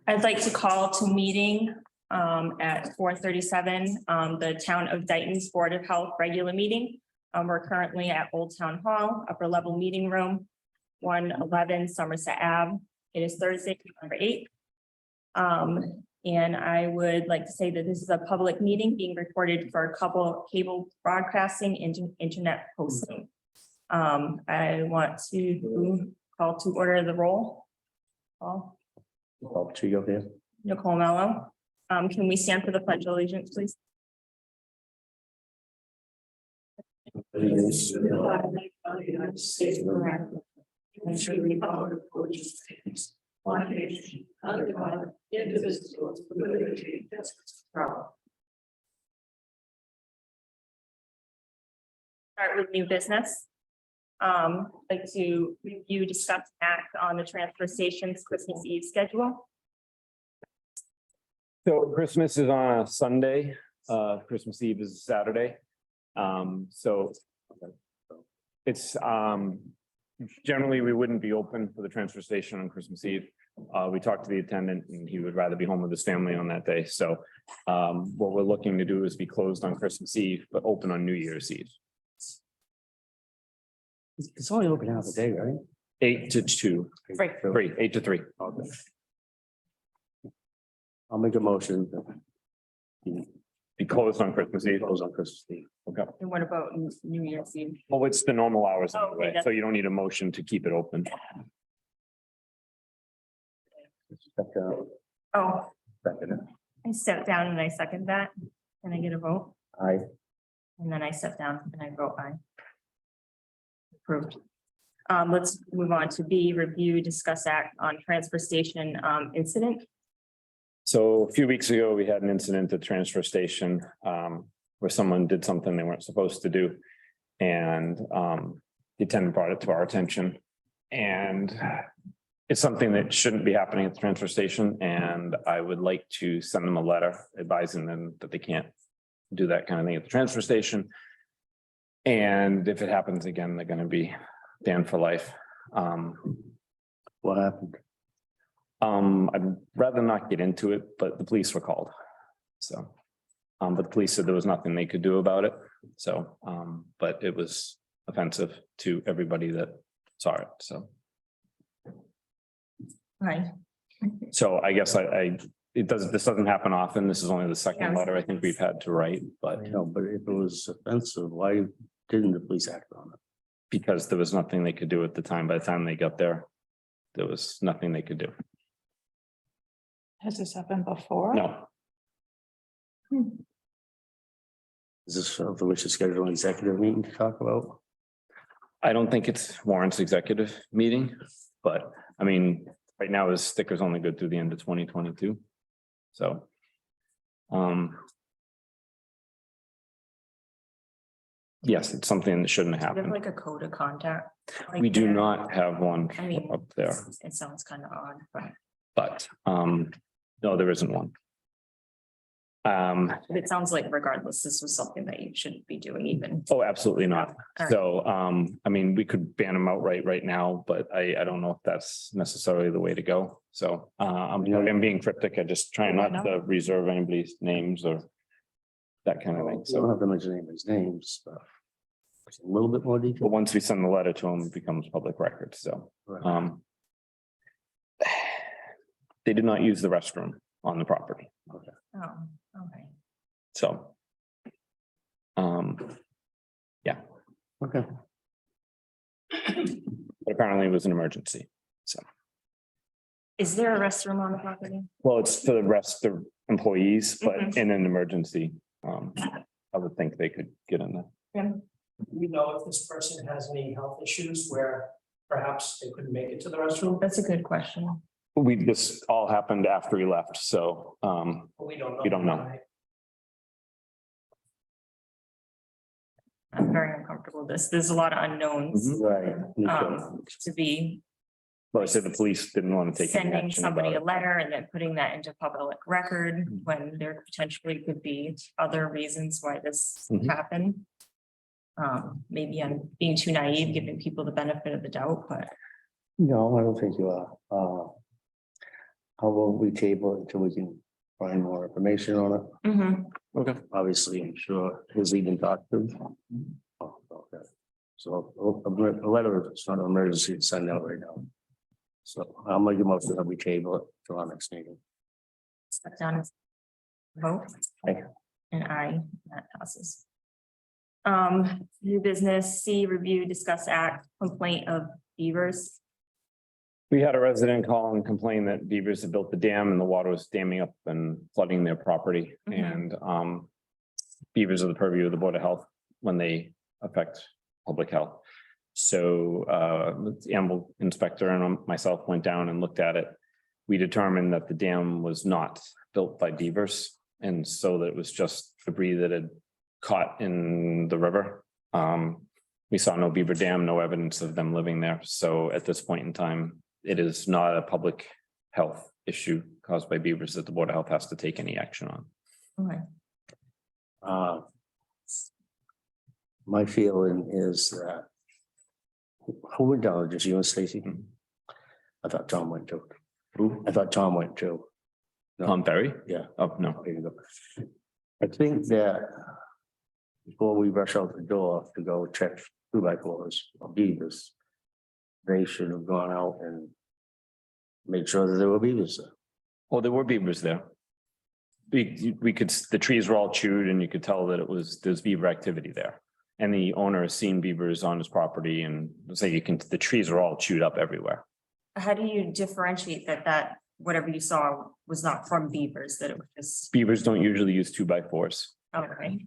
I'd like to call to meeting at 4:37, the Town of Dayton's Board of Health regular meeting. We're currently at Old Town Hall, upper level meeting room, 111 Somerset Ave. It is Thursday, November 8th. And I would like to say that this is a public meeting being recorded for a couple cable broadcasting and internet posting. I want to call to order the roll. Nicole Mello. Can we stand for the pledge of allegiance, please? Allegiance to the flag of the United States of America, and to the republic for which it stands, one nation, under God, indivisible, with liberty and justice for all. Start with new business. Like to review, discuss, act on the transfer station's Christmas Eve schedule. So Christmas is on a Sunday, Christmas Eve is Saturday. So it's, generally, we wouldn't be open for the transfer station on Christmas Eve. We talked to the attendant and he would rather be home with his family on that day. So what we're looking to do is be closed on Christmas Eve, but open on New Year's Eve. It's only open half a day, right? 8 to 2, 8 to 3. Okay. I'll make a motion. Be closed on Christmas Eve. Close on Christmas Eve. Okay. And what about New Year's Eve? Well, it's the normal hours Oh, okay, anyway, so you don't need a motion to keep it open. Oh, Second. I stepped down and I second that. Can I get a vote? Aye. And then I step down and I vote aye. Approved. Let's move on to B, review, discuss, act on transfer station incident. So a few weeks ago, we had an incident at the transfer station where someone did something they weren't supposed to do. And the attendant brought it to our attention. And it's something that shouldn't be happening at the transfer station. And I would like to send them a letter advising them that they can't do that kind of thing at the transfer station. And if it happens again, they're going to be banned for life. What happened? I'd rather not get into it, but the police were called. So, but the police said there was nothing they could do about it. So, but it was offensive to everybody that saw it. So, Right. so I guess this doesn't happen often. This is only the second Yeah. letter I think we've had to write, but No, but if it was offensive, why didn't the police act on it? because there was nothing they could do at the time. By the time they got there, there was nothing they could do. Has this happened before? No, Is this for which to schedule an executive meeting to talk about? I don't think it's warrants executive meeting, but I mean, right now his sticker's only good through the end of 2022. So. Yes, it's something that shouldn't Do you have happen. like a code of contact? Like We do there? not have one I mean, up there, It sounds kind of odd, but no, there isn't one. but it sounds like regardless, this was something that you shouldn't be doing even. Oh, absolutely not. All right. So I mean, we could ban them outright right now, but I don't know if that's necessarily the way to go. So I'm being cryptic. I just try not to reserve anybody's names or that kind of thing. So I don't So, have to mention anybody's names, but a little bit more but detail. once we send the letter to them, it becomes public record. So Right. they did not use the restroom on the property. Oh, okay. So Okay. but apparently it was an emergency. So, Is there a restroom on the property? well, it's for the rest of employees, but Mhm. in an emergency, I would think they could get in there. Yeah. We know if this person has any health issues where perhaps they couldn't make it to the restroom, That's a good question. This all happened after he left, so but we don't know. We don't know. Right? I'm very uncomfortable with this. There's a lot of unknowns Right. Me too. to be but I said the police didn't want to take any sending action somebody a about it. letter and then putting that into public record when there potentially could be other reasons why this Mhm. happened. Maybe I'm being too naive, giving people the benefit of the doubt, but No, I don't think you are. How about we table it until we can find more information on it? Mhm. Okay. Obviously, I'm sure he's even talked to. Oh, okay. So a letter, it's not an emergency to send out right now. So I'll make a motion that we table it till our next meeting. Step down and vote. Aye. And I, that passes. New business, C, review, discuss act, complaint of beavers. We had a resident call and complain that beavers had built the dam and the water was damming up and flooding their property. Mhm. And beavers are the purview of the Board of Health when they affect public health. So the animal inspector and myself went down and looked at it. We determined that the dam was not built by beavers, and so that it was just debris that had caught in the river. We saw no beaver dam, no evidence of them living there. So at this point in time, it is not a public health issue caused by beavers that the Board of Health has to take any action on. Okay. My feeling is that. Who went down? Just you and Stacy? I thought Tom went too. I thought Tom went too. Tom Ferry? Yeah. Oh, no. There you go. I think that. Before we rush out the door to go check 2x4s or beavers. They should have gone out and. Made sure that there were beavers there. Oh, there were beavers there. We could, the trees were all chewed and you could tell that there's beaver activity there. And the owner has seen beavers on his property and say the trees are all chewed up everywhere. How do you differentiate that whatever you saw was not from beavers, that it was just, Beavers don't usually use 2x4s. okay?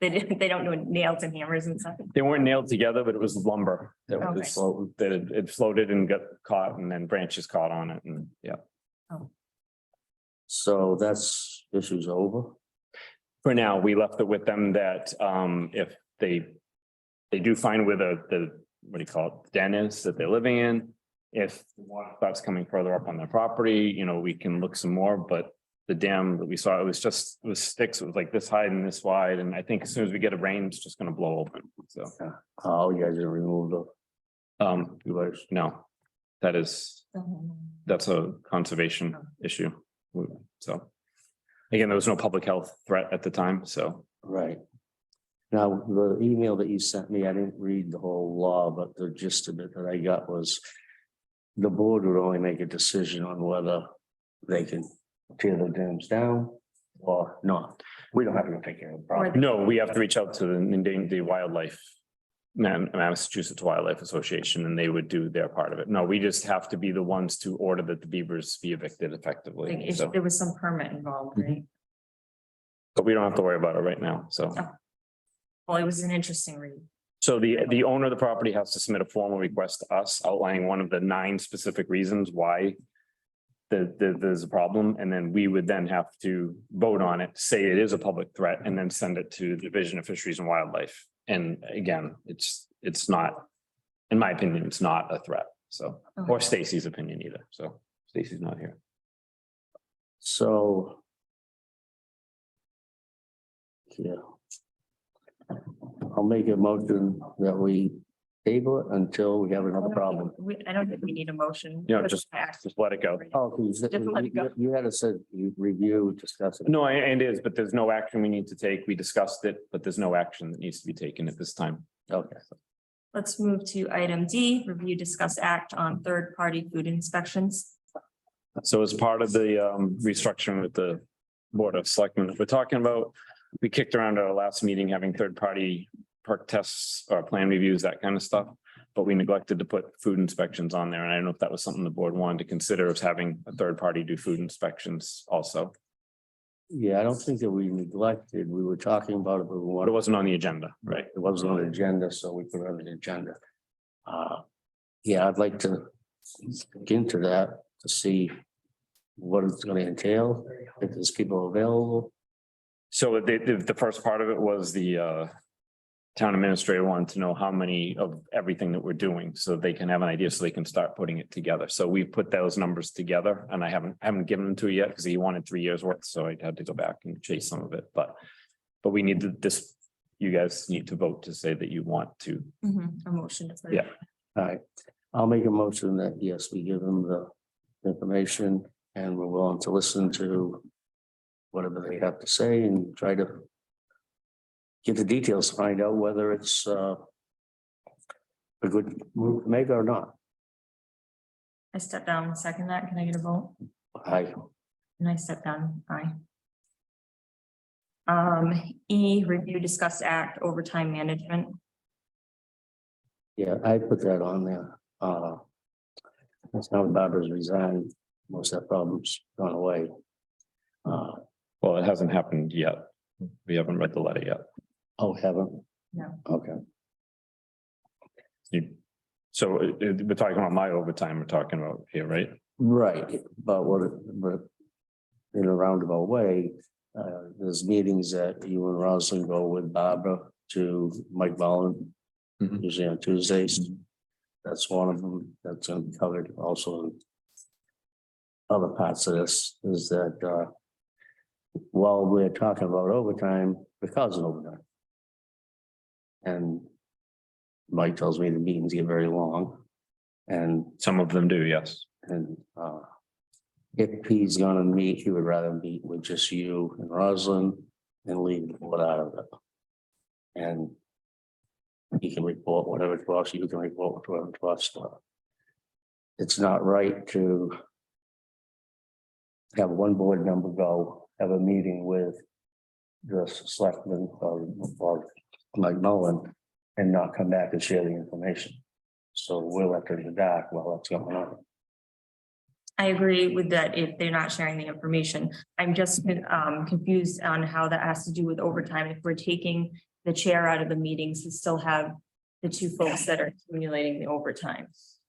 They don't do nails and hammers and stuff. They weren't nailed together, but it was lumber that Okay. was floated, that it floated and got caught and then branches caught on it and yeah. So that's issues over. For now, we left it with them that if they do find where the, what do you call it, the den is that they're living in. If the water starts coming further up on their property, we can look some more, but the dam that we saw, it was sticks, it was like this high and this wide, and I think as soon as we get a rain, it's just gonna blow open, so. Oh, you guys didn't remove the. You guys, no, that's a conservation issue, so. Again, there was no public health threat at the time, so. Right. Now, the email that you sent me, I didn't read the whole law, but the gist of it that I got was. The board would only make a decision on whether they can tear the dams down or not. We don't have to go take care of the problem. No, we have to reach out to the wildlife. Massachusetts Wildlife Association, and they would do their part of it. No, we just have to be the ones to order that the beavers be evicted effectively. Like, if So, there was some permit involved, right? but we don't have to worry about it right now, so. Well, it was an interesting read. So the owner of the property has to submit a formal request to us outlining one of the 9 specific reasons why. There's a problem, and then we would then have to vote on it, say it is a public threat, and then send it to the Division of Fisheries and Wildlife. And again, it's not, in my opinion, it's not a threat, so, or Stacy's opinion either, so Stacy's not here. So. Yeah. I'll make a motion that we table it until we have another problem. I don't think we need a motion. Yeah, just let it go. Oh, Just let it go. you had said you review, discuss it. No, and it is, but there's no action we need to take. We discussed it, but there's no action that needs to be taken at this time. Okay. Let's move to item D, review, discuss, act on third-party food inspections. So as part of the restructuring with the Board of Selectmen that we're talking about, we kicked around at our last meeting having third-party perk tests or plan reviews, that kind of stuff. But we neglected to put food inspections on there. And I don't know if that was something the board wanted to consider, as having a third party do food inspections also. Yeah, I don't think that we neglected. We were talking about it, but But it wasn't on the agenda, right? it wasn't on the agenda, so we put it on the agenda. Yeah, I'd like to look into that to see what it's gonna entail, if there's people available. So the first part of it was the town administrator wanted to know how many of everything that we're doing, so they can have an idea, so they can start putting it together. So we put those numbers together, and I haven't given them to you yet because he wanted 3 years worth, so I had to go back and chase some of it, but we need this. You guys need to vote to say that you want to. A motion. Yeah. All right, I'll make a motion that, yes, we give them the information And we're willing to listen to whatever they have to say and try to get the details, to find out whether it's a good move to make or not. I step down and second that. Can I get a vote? And I step down, aye. E, review, discuss, act, overtime management. Yeah, I put that on there. That's now Barbara's resigned, most of that problem's gone away. Well, it hasn't happened yet. We haven't read the letter yet. Oh, haven't? No. Okay, So we're talking about my overtime, we're talking about here, right? right, but in a roundabout way, there's meetings that you and Rosalind go with Barbara to Mike Mullen, Mhm. usually on Tuesdays. That's one of them that's covered also in other parts of this is that while we're talking about overtime, we're causing overtime. And Mike tells me the meetings get very long. And Some of them do, yes. if he's gonna meet, he would rather meet with just you and Rosalind and leave the board out of it. And he can report whatever to us, you can report whatever to us. It's not right to have one board member go have a meeting with the selectman or Mike Nolan and not come back and share the information. So we're left in the dark while that's going on. I agree with that if they're not sharing the information. I'm just confused on how that has to do with overtime. If we're taking the chair out of the meetings, we still have the two folks that are accumulating the overtime.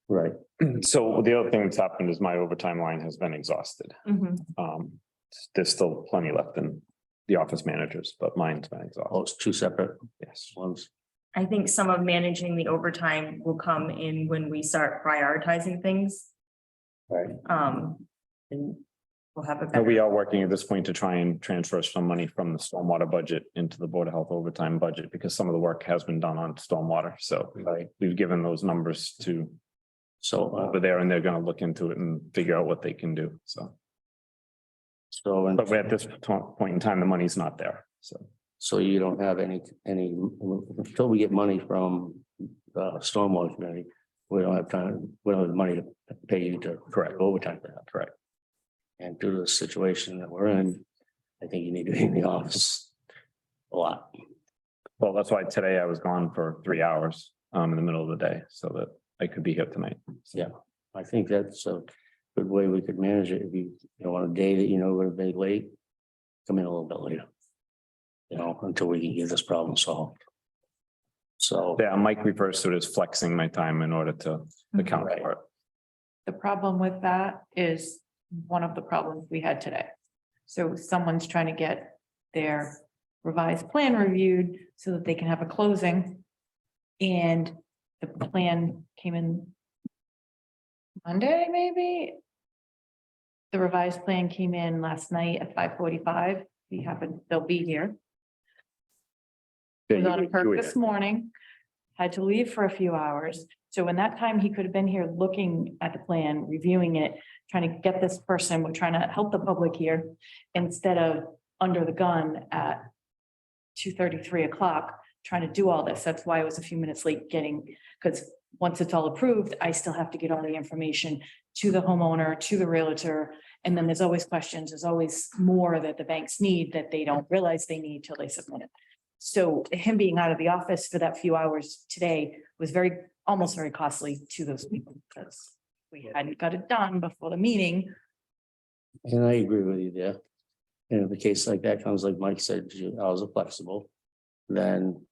Right. So the other thing that's happened is my overtime line has been exhausted. There's still plenty left in the office managers, but mine's been exhausted. Oh, it's two separate Yes. ones. I think some of managing the overtime will come in when we start prioritizing things. Right. And we'll have a And we better, are working at this point to try and transfer some money from the stormwater budget into the Board of Health overtime budget because some of the work has been done on stormwater. So Right. we've given those numbers to So, over there and they're gonna look into it and figure out what they can do. So, and but at this point in time, the money's not there. So you don't have any, until we get money from the stormwater committee, we don't have time, we don't have the money to pay you to correct overtime for that. correct. And due to the situation that we're in, I think you need to be in the office a lot. Well, that's why today I was gone for 3 hours in the middle of the day so that I could be here tonight. Yeah. I think that's a good way we could manage it. If you know, on a day that you know we're gonna be late, come in a little bit later. You know, until we can get this problem solved. So, Yeah, Mike refers to it as flexing my time in order to account Right. for it. The problem with that is one of the problems we had today. So someone's trying to get their revised plan reviewed so that they can have a closing. And the plan came in Monday, maybe? The revised plan came in last night at 5:45. They'll be here. Was on a perk this morning, had to leave for a few hours. So in that time, he could have been here looking at the plan, reviewing it, trying to get this person, we're trying to help the public here. Instead of under the gun at 2:30, 3 o'clock, trying to do all this. That's why I was a few minutes late getting, because once it's all approved, I still have to get all the information to the homeowner, to the realtor. And then there's always questions, there's always more that the banks need that they don't realize they need till they submit it. So him being out of the office for that few hours today was almost very costly to those people because we hadn't got it done before the meeting. and I agree with you there. And if a case like that comes, like Mike said, your hours are flexible, then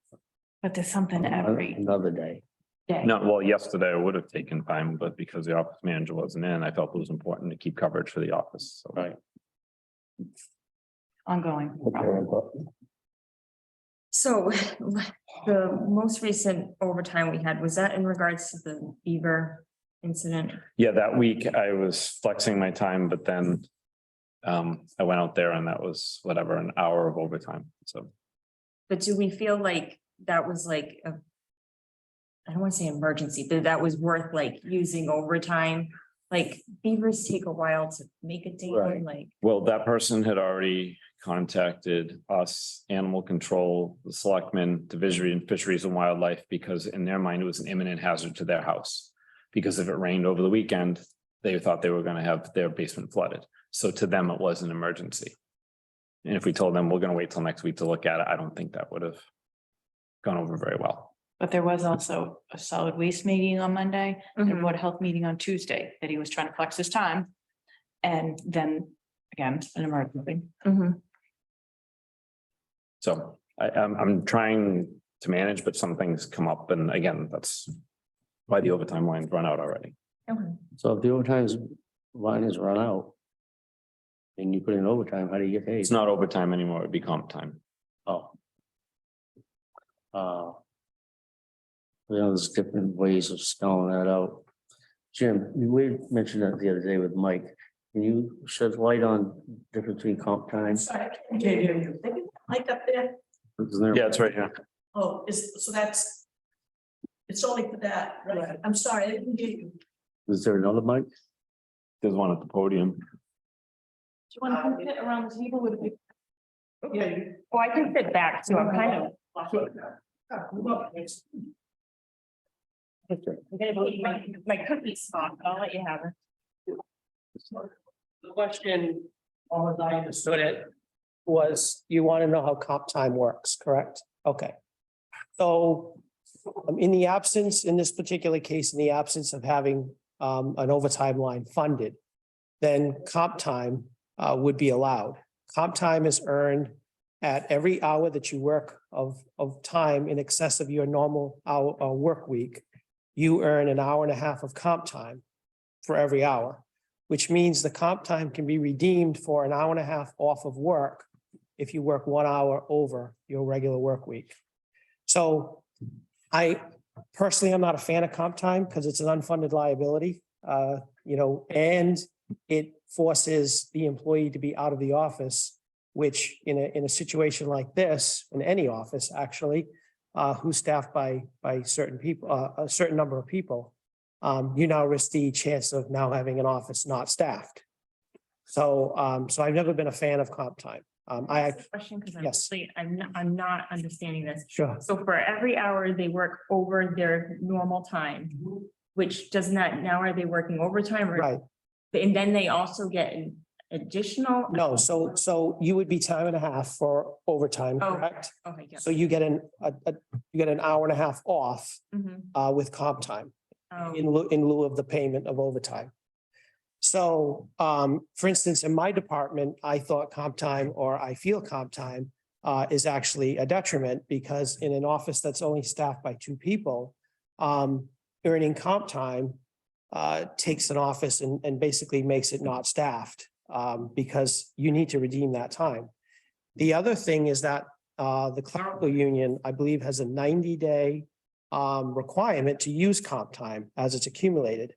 But there's something every another day. day. No, well, yesterday I would have taken time, but because the office manager wasn't in, I felt it was important to keep coverage for the office. So Right. Ongoing. problem. so the most recent overtime we had, was that in regards to the Beaver incident? Yeah, that week I was flexing my time, but then I went out there and that was whatever, an hour of overtime. So But do we feel like that was like I don't want to say emergency, but that was worth like using overtime like beavers take a while to make a Right. dam, like. Well, that person had already contacted us, animal control, the selectmen, division of fisheries and wildlife, because in their mind, it was an imminent hazard to their house. Because if it rained over the weekend, they thought they were gonna have their basement flooded. So to them, it was an emergency. And if we told them we're gonna wait till next week to look at it, I don't think that would have gone over very well. But there was also a solid waste meeting on Monday and a Mhm. Board of Health meeting on Tuesday that he was trying to flex his time. And then again, an emergency. Mhm. So I'm trying to manage, but some things come up, and again, that's why the overtime lines run out already. Okay. So if the overtime's line is run out. And you put in overtime, how do you get paid? It's not overtime anymore, it'd be comp time. Oh. There's different ways of spelling that out. Jim, we mentioned that the other day with Mike. Can you shed light on difference between comp time? Sorry, I can't hear you. They can mic up there. Isn't there- Yeah, it's right here. Oh, so that's. It's only for that, right? I'm sorry, I didn't hear you. Is there another mic? There's one at the podium. Do you want to sit around the table with me? Yeah. you- Oh, I can sit back too. I'm kind of. I'm gonna eat my cookies spot, but I'll let you have it. The question, all as I understood it, was you want to know how comp time works, correct? Okay. So in the absence, in this particular case, in the absence of having an overtime line funded, then comp time would be allowed. Comp time is earned at every hour that you work of time in excess of your normal hour work week. You earn an hour and a half of comp time for every hour, which means the comp time can be redeemed for an hour and a half off of work if you work 1 hour over your regular work week. So I personally, I'm not a fan of comp time because it's an unfunded liability, and it forces the employee to be out of the office, which in a situation like this, in any office, actually, who's staffed by certain people, a certain number of people, you now risk the chance of now having an office not staffed. So I've never been a fan of comp time. Question, because Yes. I'm not understanding this. Sure. So for every hour they work over their normal time, which does not, now are they working overtime or? Right. And then they also get an additional? No, so you would be time and a half for overtime, Oh. correct? Okay, yeah. So you get you get an hour and a half off Mhm. with comp time Oh, in lieu of the payment of overtime. So for instance, in my department, I thought comp time, or I feel comp time is actually a detriment because in an office that's only staffed by 2 people, earning comp time takes an office and basically makes it not staffed because you need to redeem that time. The other thing is that the clerical union, I believe, has a 90-day requirement to use comp time as it's accumulated.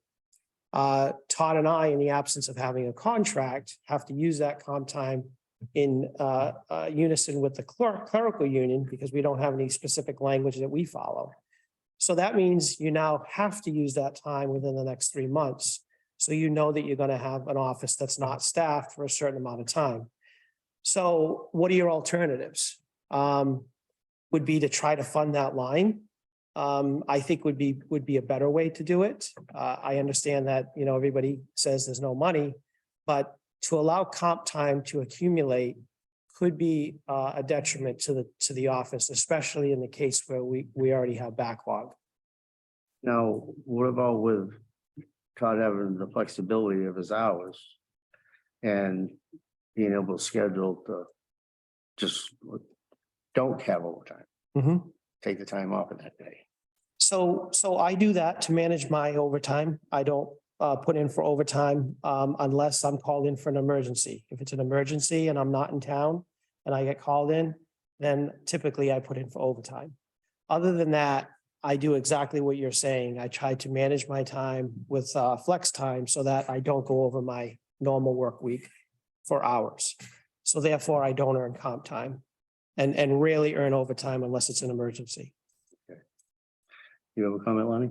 Todd and I, in the absence of having a contract, have to use that comp time in unison with the clerical union because we don't have any specific language that we follow. So that means you now have to use that time within the next 3 months. So you know that you're going to have an office that's not staffed for a certain amount of time. So what are your alternatives? Would be to try to fund that line. I think would be a better way to do it. I understand that, everybody says there's no money, but to allow comp time to accumulate could be a detriment to the office, especially in the case where we already have backlog. Now, what about with Todd having the flexibility of his hours? And being able to schedule to just don't have overtime, take the time off of that day. So I do that to manage my overtime. I don't put in for overtime unless I'm called in for an emergency. If it's an emergency and I'm not in town and I get called in, then typically I put in for overtime. Other than that, I do exactly what you're saying. I try to manage my time with flex time so that I don't go over my normal work week for hours. So therefore, I don't earn comp time and rarely earn overtime unless it's an emergency. You have a comment, Lonnie?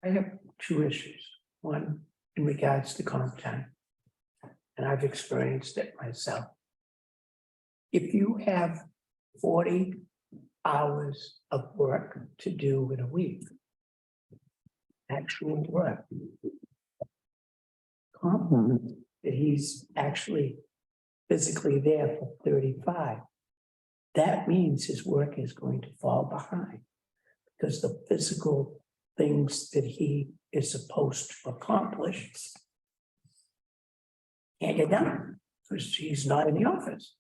I have two issues. One, in regards to comp time. And I've experienced it myself. If you have 40 hours of work to do in a week. Actual work. Compliment that he's actually physically there for 35. That means his work is going to fall behind. Because the physical things that he is supposed to accomplish can't get done, because he's not in the office.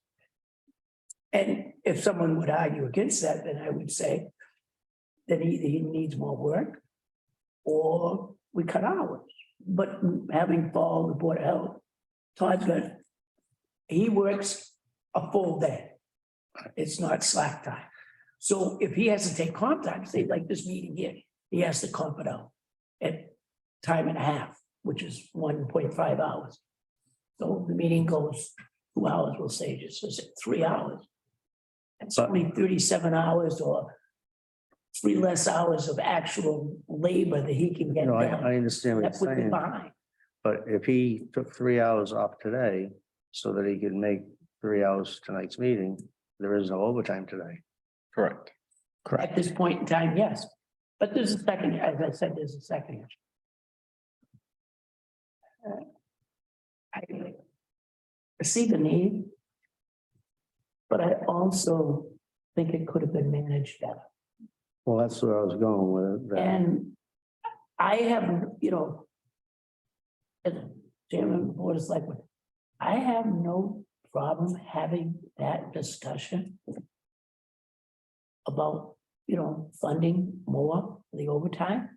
And if someone would argue against that, then I would say that either he needs more work or we cut hours. But having followed the Board of Health, Todd's got, he works a full day. It's not slack time. So if he has to take comp time, say like this meeting here, he has to comp it out at time and a half, which is 1.5 hours. So the meeting goes 2 hours, we'll say, just 3 hours. That's only 37 hours or 3 less hours of actual labor that he can get No, done. I understand what That's you're what we're saying, behind. but if he took 3 hours off today so that he could make 3 hours tonight's meeting, there is no overtime today. Correct. At this point in time, yes. But there's a second, as I said, there's a second. I see the need. But I also think it could have been managed better. Well, that's where I was going with that. And I have, as chairman of the board of selectmen, I have no problem having that discussion about, funding more for the overtime,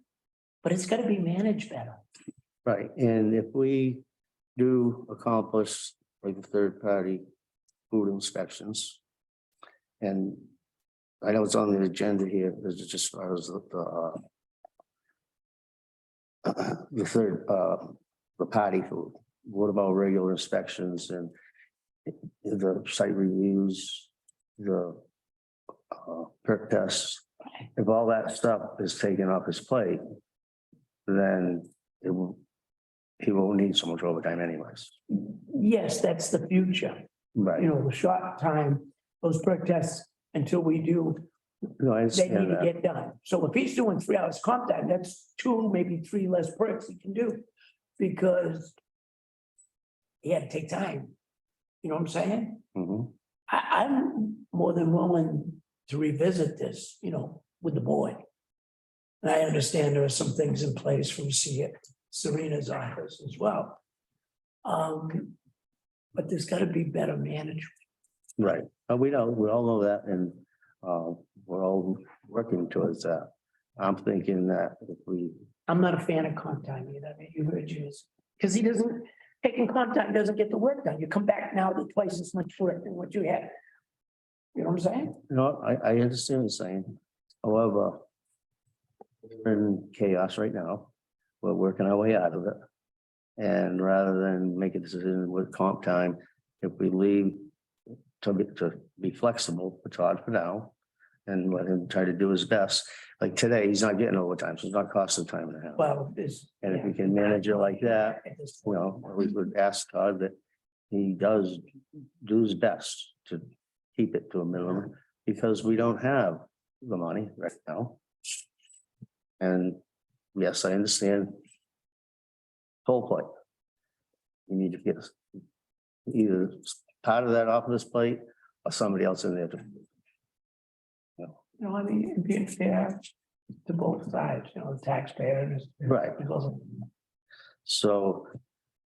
but it's got to be managed better. Right, and if we do accomplish like the third party food inspections. And I know it's on the agenda here, this is just as far as the third, the party food. What about regular inspections and the site reviews, the perk tests? If all that stuff is taken off his plate, then he won't need so much overtime anyways. Yes, that's the future. Right. The short time, those perk tests, until we do, No, I they need understand to that. get done. So if he's doing 3 hours comp time, that's 2, maybe 3 less perks he can do. Because he had to take time. You know what I'm saying? Mhm. I'm more than willing to revisit this, with the board. And I understand there are some things in place from Serena's office as well. But there's gotta be better management. Right, we all know that, and we're all working towards that. I'm thinking that if we, I'm not a fan of comp time either. I mean, you heard yours. Because he doesn't, taking comp time doesn't get the work done. You come back now with twice as much work than what you had. You know what I'm saying? I understand what you're saying. However, we're in chaos right now. We're working our way out of it. And rather than make a decision with comp time, if we leave to be flexible with Todd for now and let him try to do his best. Like today, he's not getting overtime, so it's not costing time and a half. Well, this. And if we can manage it like that, we would ask Todd that he does do his best to keep it to a minimum, because we don't have the money right now. And yes, I understand. Whole plate. You need to get either part of that off of this plate or somebody else in there to. I mean, it'd be fair to both sides, the taxpayer and. Right. So,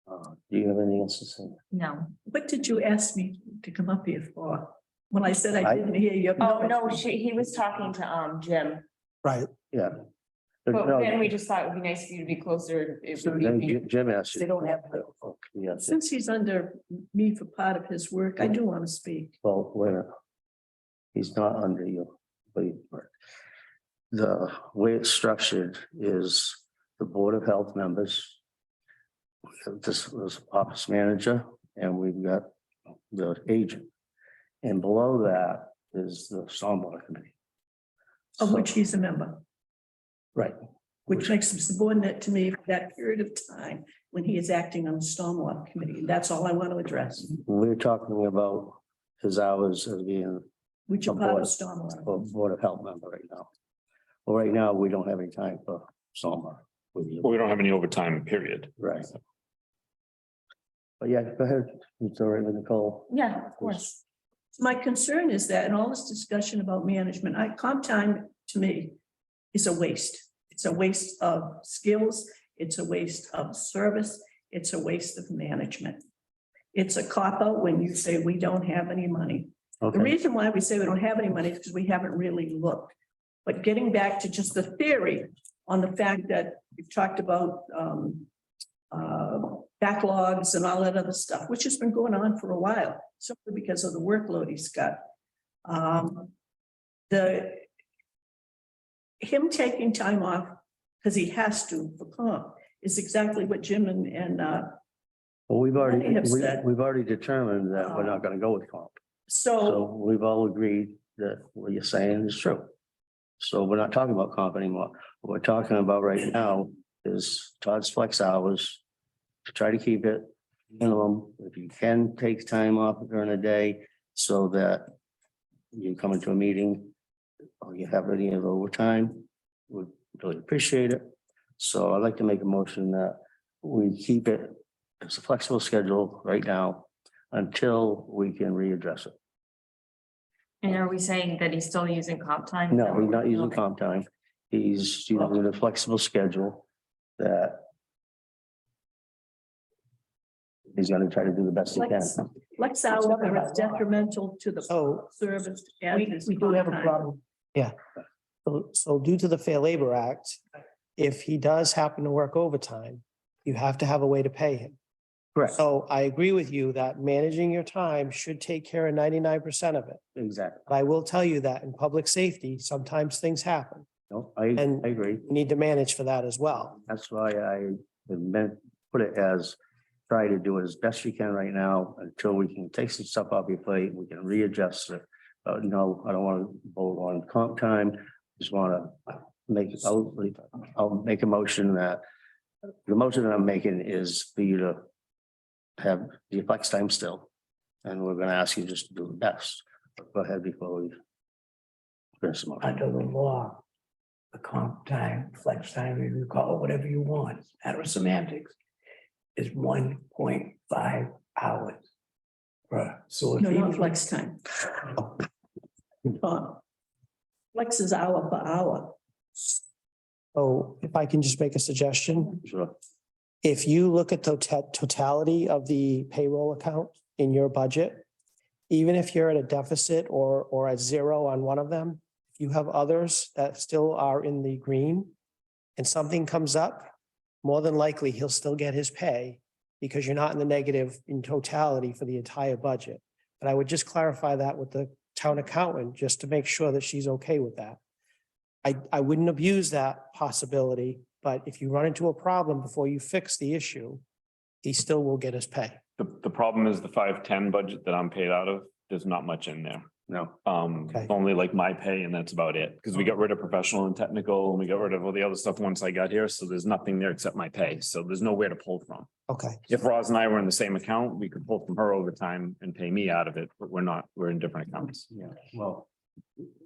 do you have anything else to say? No. What did you ask me to come up here for? When I said I I- didn't hear you. Oh, no, he was talking to, Jim, Right. Yeah. but No, then we just thought it would be nice for you to be closer. It would then be- Jim asked They you. don't have. Yes, Since he's under me for part of his work, I do want to speak. well, wait a minute. He's not under you, but the way it's structured is the Board of Health members. This was office manager, and we've got the agent. And below that is the stormwater committee. Of which he's a member. Right, which makes him subordinate to me for that period of time when he is acting on the stormwater committee. That's all I want to address, We're talking about his hours as being which are A part board. of stormwater. a Board of Health member right now. Well, right now, we don't have any time for summer with you, Well, we don't have any overtime, period. right? But yeah, go ahead. It's all right with Nicole. Yeah, of course. My concern is that in all this discussion about management, comp time to me is a waste. It's a waste of skills. It's a waste of service. It's a waste of management. It's a cop-out when you say we don't have any money. The Okay, reason why we say we don't have any money is because we haven't really looked. But getting back to just the theory on the fact that we've talked about backlogs and all that other stuff, which has been going on for a while, simply because of the workload he's got. Him taking time off because he has to for comp is exactly what Jim and well, we've already, They have said- we've already determined that we're not gonna go with comp. so So we've all agreed that what you're saying is true. So we're not talking about comp anymore. What we're talking about right now is Todd's flex hours. To try to keep it minimum, if you can take time off during the day so that you come into a meeting or you have any of overtime, would really appreciate it. So I'd like to make a motion that we keep it as a flexible schedule right now until we can readdress it. And are we saying that he's still using comp time? No, he's not using Okay. comp time. He's using a flexible schedule that he's gonna try to do the best he can. flex hours are detrimental to the So, service. We do have a problem. so due to the Fair Labor Act, if he does happen to work overtime, you have to have a way to pay him. Correct, So I agree with you that managing your time should take care of 99% of it. exactly. But I will tell you that in public safety, sometimes things happen. No, I And- agree. You need to manage for that as well. That's why I meant, put it as, try to do it as best you can right now until we can take some stuff off your plate, we can readjust it. No, I don't want to vote on comp time, just want to I'll make a motion that, the motion that I'm making is for you to have your flex time still. And we're gonna ask you just to do the best. Go ahead before we finish the motion. Under the law, the comp time, flex time, if you call it whatever you want, matter of semantics, is 1.5 hours. Right, so. if No, he not was- flex time. Flex is hour per hour. So if I can just make a suggestion, Sure. if you look at the totality of the payroll account in your budget, even if you're at a deficit or at zero on one of them, if you have others that still are in the green and something comes up, more than likely he'll still get his pay because you're not in the negative in totality for the entire budget. But I would just clarify that with the town accountant, just to make sure that she's okay with that. I wouldn't abuse that possibility, but if you run into a problem before you fix the issue, he still will get his pay. The problem is the 510 budget that I'm paid out of, there's not much in there. No, Okay. Only like my pay and that's about it. Because we got rid of professional and technical and we got rid of all the other stuff once I got here. So there's nothing there except my pay. So there's nowhere to pull from. Okay, If Roz and I were in the same account, we could pull from her overtime and pay me out of it, but we're not, we're in different accounts. yeah, well,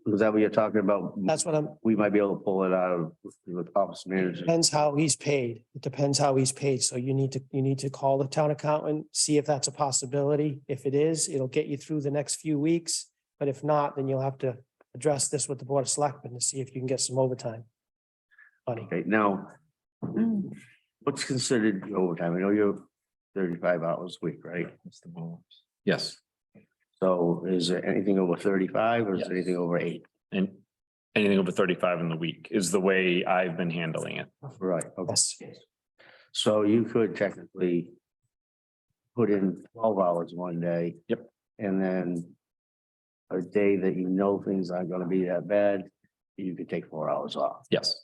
was that what you're talking about? that's what I'm, We might be able to pull it out of the office manager. depends how he's paid. It depends how he's paid. So you need to call the town accountant, see if that's a possibility. If it is, it'll get you through the next few weeks. But if not, then you'll have to address this with the Board of Selectmen to see if you can get some overtime money. Okay, now, what's considered overtime? I know you're 35 hours a week, right? Yes, So is there anything over 35 or is Yes. there anything over 8? and anything over 35 in the week is the way I've been handling it. Right, okay. Yes. So you could technically put in 12 hours one day. Yep. And then a day that you know things aren't gonna be that bad, you could take 4 hours off. Yes.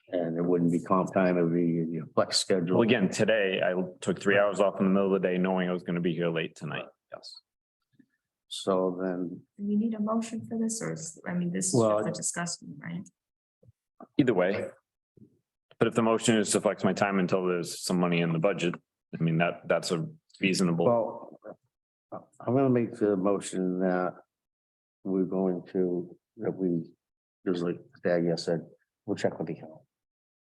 And it wouldn't be comp time, it would be your flex schedule. Well, again, today I took 3 hours off in the middle of the day, knowing I was going to be here late tonight. Yes. So then, Do we need a motion for this or, this is Well- just a discussion, right? Either way, But if the motion is to flex my time until there's some money in the budget, I mean, that's a reasonable, Well, I'm gonna make the motion that we're going to, that we, just like Daggy said, we'll check with the account.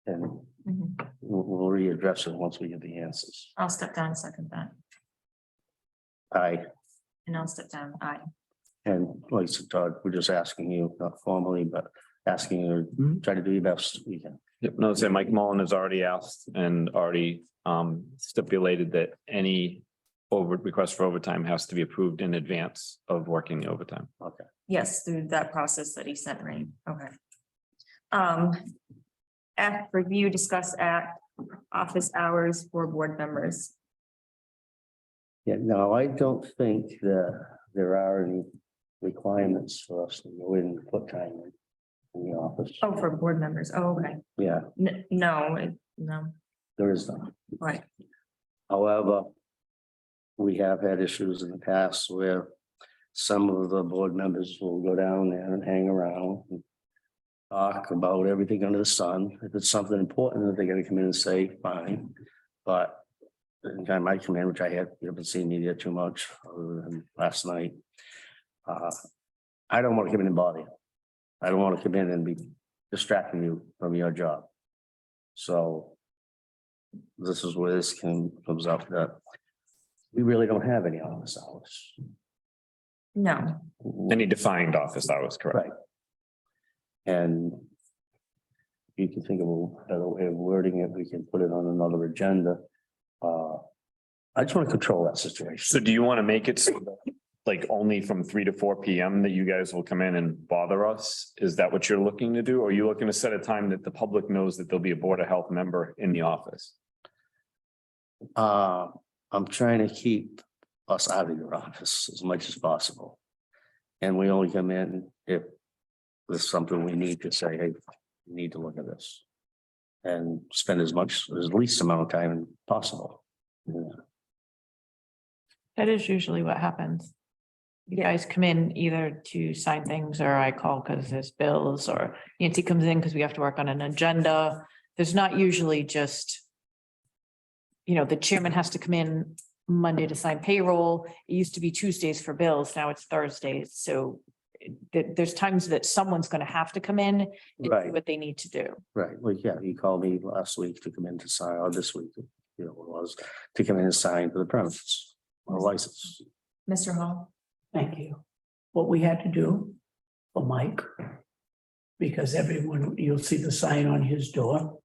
And Mhm. we'll readdress it once we get the answers. I'll step down and second that, And I'll step down. Aye. And like I said, Todd, we're just asking you, not formally, but asking you to Mhm. try to do your best we can. Yep, no, say Mike Mullen has already asked and already stipulated that any request for overtime has to be approved in advance of working the overtime. Okay. yes, through that process that he sent, right, okay. F, review, discuss act, office hours for board members. Yeah, no, I don't think that there are any requirements for us to go in and put time in the office. Oh, for board members, oh, okay, Yeah, no, there is none. right, However, we have had issues in the past where some of the board members will go down there and hang around and talk about everything under the sun. If it's something important that they gotta come in and say, fine. But the time I come in, which I have, you haven't seen me there too much, other than last night. I don't want to come in and bother you. I don't want to come in and be distracting you from your job. So this is where this comes up that we really don't have any office hours. no, Any defined office hours, correct? Right. And you can think of a better way of wording it, we can put it on another agenda. I just want to control that So situation. do you want to make it so that, like only from 3 to 4 PM that you guys will come in and bother us? Is that what you're looking to do? Or are you looking to set a time that the public knows that there'll be a Board of Health member in the office? I'm trying to keep us out of your office as much as possible. And we only come in if there's something we need to say, hey, we need to look at this. And spend as least amount of time possible. Yeah. That is usually what happens. You guys come in either to sign things or I call because there's bills or Nancy comes in because we have to work on an agenda. There's not usually just. The chairman has to come in Monday to sign payroll. It used to be Tuesdays for bills. Now it's Thursdays. So there's times that someone's going to have to come in and do Right. what they need to do. Right, well, yeah, he called me last week to come in to sign, or this week, it was, to come in and sign for the premises, or license. Mr. Hall, Thank you. What we had to do for Mike, because everyone, you'll see the sign on his door.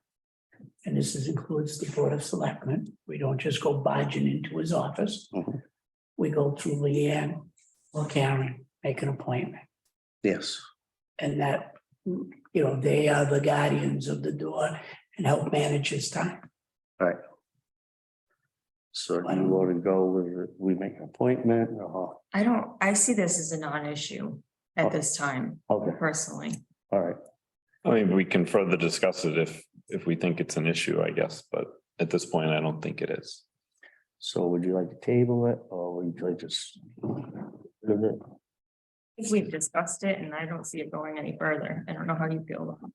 And includes the Board of Selectmen. We don't just go barging into his office. Mhm. We go through Leanne or Karen, make an appointment. Yes, And that, they are the guardians of the door and help manage his time. so do you want to go with, we make an appointment, or, I see this as a non-issue at this time, okay, personally. all right. I mean, we can further discuss it if we think it's an issue, I guess, but at this point, I don't think it is. So would you like to table it, or would you like to just? leave it? I think we've discussed it and I don't see it going any further. I don't know how you feel about it.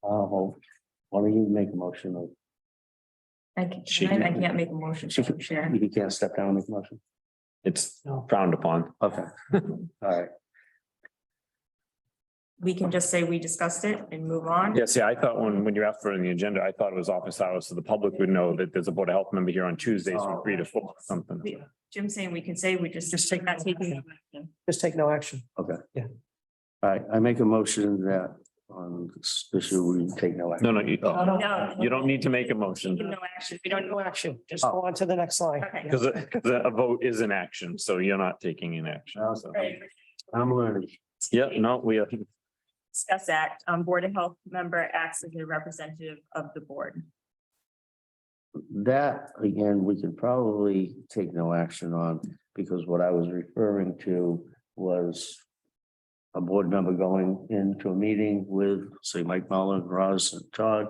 Well, why don't you make a motion of, I can't make a motion to share. you can't step down and make a motion? It's No. frowned upon. Okay, all right, We can just say we discussed it and move on. Yeah, see, I thought when you asked for it in the agenda, I thought it was office hours, so the public would know that there's a Board of Health member here on Tuesdays from 3 to 4, or something. Jim's saying we can say we just take that taking. Just take no action. okay. Yeah. All right, I make a motion that on this issue, we take no action. No, No. you don't need to make a motion, No action. We don't No know. action. Just go on to the next line. Okay. because a vote is an action, so you're not taking an action. So. Right. I'm learning. Yeah, no, we are. Discuss act, Board of Health member acts as a representative of the board. That, again, we could probably take no action on, because what I was referring to was a board member going into a meeting with, say, Mike Mullin, Ross and Todd,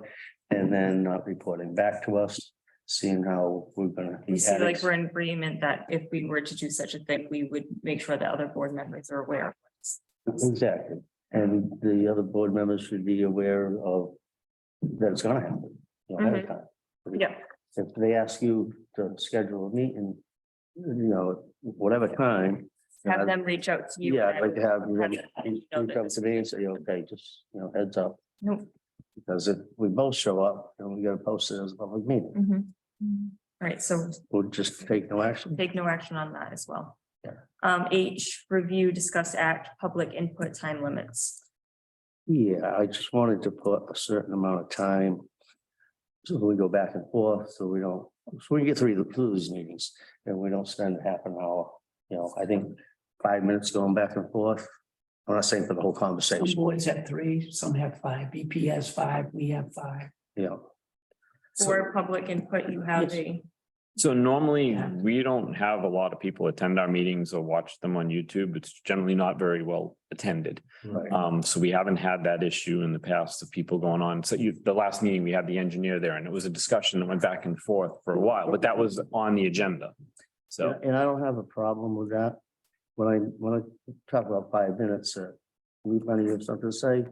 and then not reporting back to us, seeing how we're gonna. We see like we're in agreement that if we were to do such a thing, we would make sure that other board members are aware. of this. Exactly, and the other board members should be aware of that it's gonna happen. you know, ahead of time. Yeah. If they ask you to schedule a meeting, you know, whatever time. Have them reach out to you. Yeah, I'd like to have you Have reach them know that out to me and say, okay, just, you know, heads up. Nope. Because if we both show up, then we gotta post it as a public meeting. All right, so We'll just take no action. take no action on that as well. Yeah. H, review, discuss, act, public input time limits. Yeah, I just wanted to put a certain amount of time. So we go back and forth, so we don't, so we can get through these meetings and we don't spend half an hour. You know, I think 5 minutes going back and forth. I'm not saying for the whole Some conversation, boards have 3, some have 5, BP has 5, we have 5. you know. For public input, you have a, So normally, Yeah. we don't have a lot of people attend our meetings or watch them on YouTube. It's generally not very well attended. Right. So we haven't had that issue in the past of people going on. So the last meeting, we had the engineer there and it was a discussion that went back and forth for a while, but that was on the agenda. So, And I don't have a problem with that. When I talk about 5 minutes, we plenty of something to say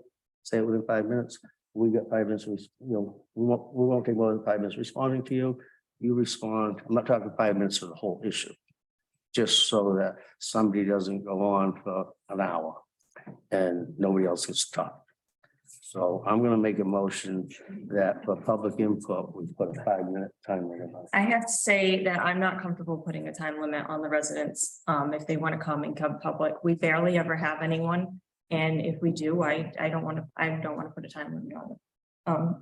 it within 5 minutes. We got 5 minutes, you know, we won't take more than 5 minutes responding to you. You respond. I'm not talking 5 minutes for the whole issue. Just so that somebody doesn't go on for an hour and nobody else gets to talk. So I'm gonna make a motion that for public input, we put a 5-minute time limit on. I have to say that I'm not comfortable putting a time limit on the residents. If they want to come and come public, we barely ever have anyone. And if we do, I don't want to put a time limit on it.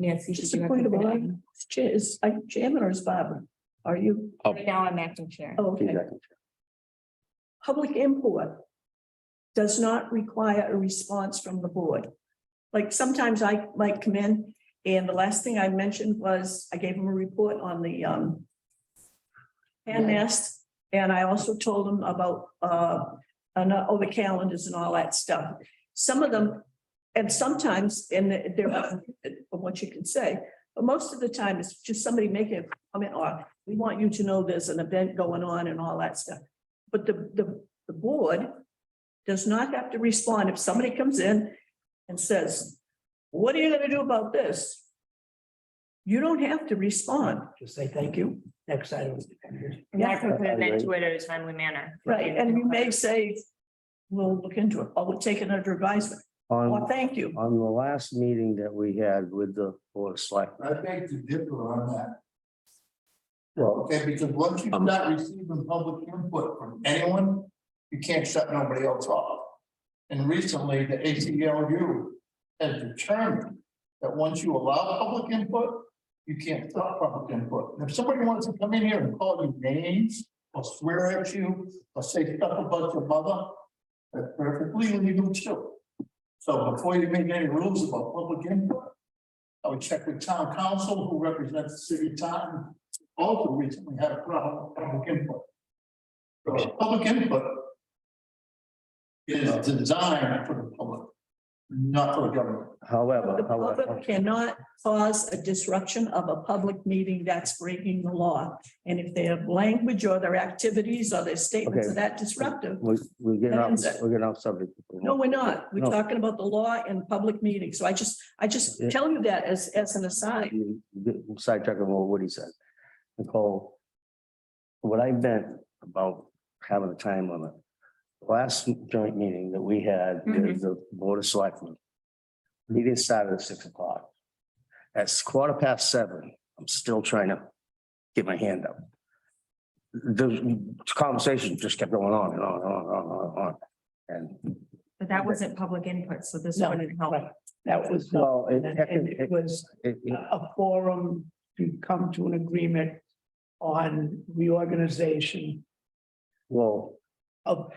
Nancy. Just did you a have point of something to order. Chair, is I chairman or is Barbara? Are you? add? Right now, I'm acting chair. Oh, okay. Public input does not require a response from the board. Like sometimes I might come in and the last thing I mentioned was I gave them a report on the hand nest. And I also told them about the calendars and all that stuff. Some of them, and sometimes, and there are from what you can say, but most of the time it's just somebody making a comment or we want you to know there's an event going on and all that stuff. But the board does not have to respond if somebody comes in and says, what are you gonna do about this? You don't have to respond. Just say thank you. Next item. And that can put an end to it in a timely manner. Right, and you may say, we'll look into it, or we'll take it under advisement, or thank you. On the last meeting that we had with the board of selectmen. I beg to differ on that, Well, okay, because once you start receiving public input from anyone, you can't shut nobody else off. And recently, the ACLU has determined that once you allow public input, you can't stop public input. And if somebody wants to come in here and call you names, or swear at you, or say stuff about your mother, that's perfectly legal too. So before you make any rules about public input, I would check with town council who represents the city of Taunton. Also recently had a problem with public input. So public input is designed for the public, not for the government. however, The public cannot cause a disruption of a public meeting that's breaking the law. And if their language or their activities or their statements Okay. are that disruptive, we're getting That off, ends it. we're getting off subject. no, we're not. We're No. talking about the law and public meetings. So I just Yeah. tell you that as an aside. You get sidetracked on what he said. Nicole, what I meant about having a time limit. Last joint meeting that we had with the board of selectmen. Meeting started at 6 o'clock. At 7:15, I'm still trying to get my hand up. The conversation just kept going on and on and on and on and on. And But that wasn't public input, so this No, wouldn't help. right. That was, well, and it was it- a forum to come to an agreement on reorganization well, of.